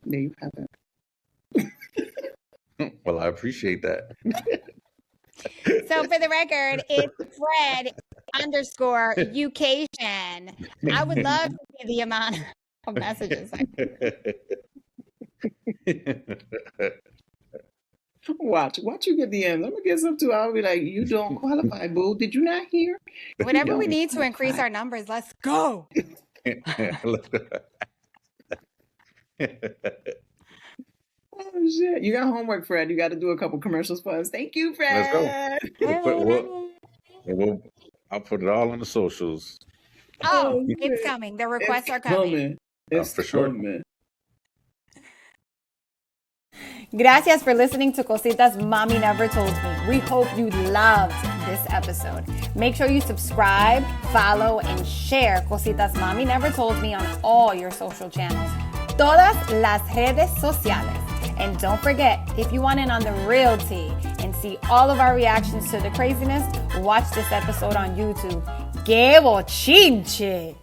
there you have it. Well, I appreciate that. So for the record, it's Fred _Ucation. I would love to see the amount of messages. Watch you get the end. I'm gonna get some too. I'll be like, you don't qualify, boo. Did you not hear? Whatever we need to increase our numbers, let's go. Oh shit! You got homework, Fred. You got to do a couple commercials for us. Thank you, Fred. Let's go. I'll put it all on the socials. Oh, it's coming. The requests are coming. It's for sure. Coming. Gracias for listening to Cositas Mami Never Told Me. We hope you loved this episode. Make sure you subscribe, follow, and share Cositas Mami Never Told Me on all your social channels. Todas las redes sociales. And don't forget, if you want in on the real tea and see all of our reactions to the craziness, watch this episode on YouTube. ¡Qué bochinche!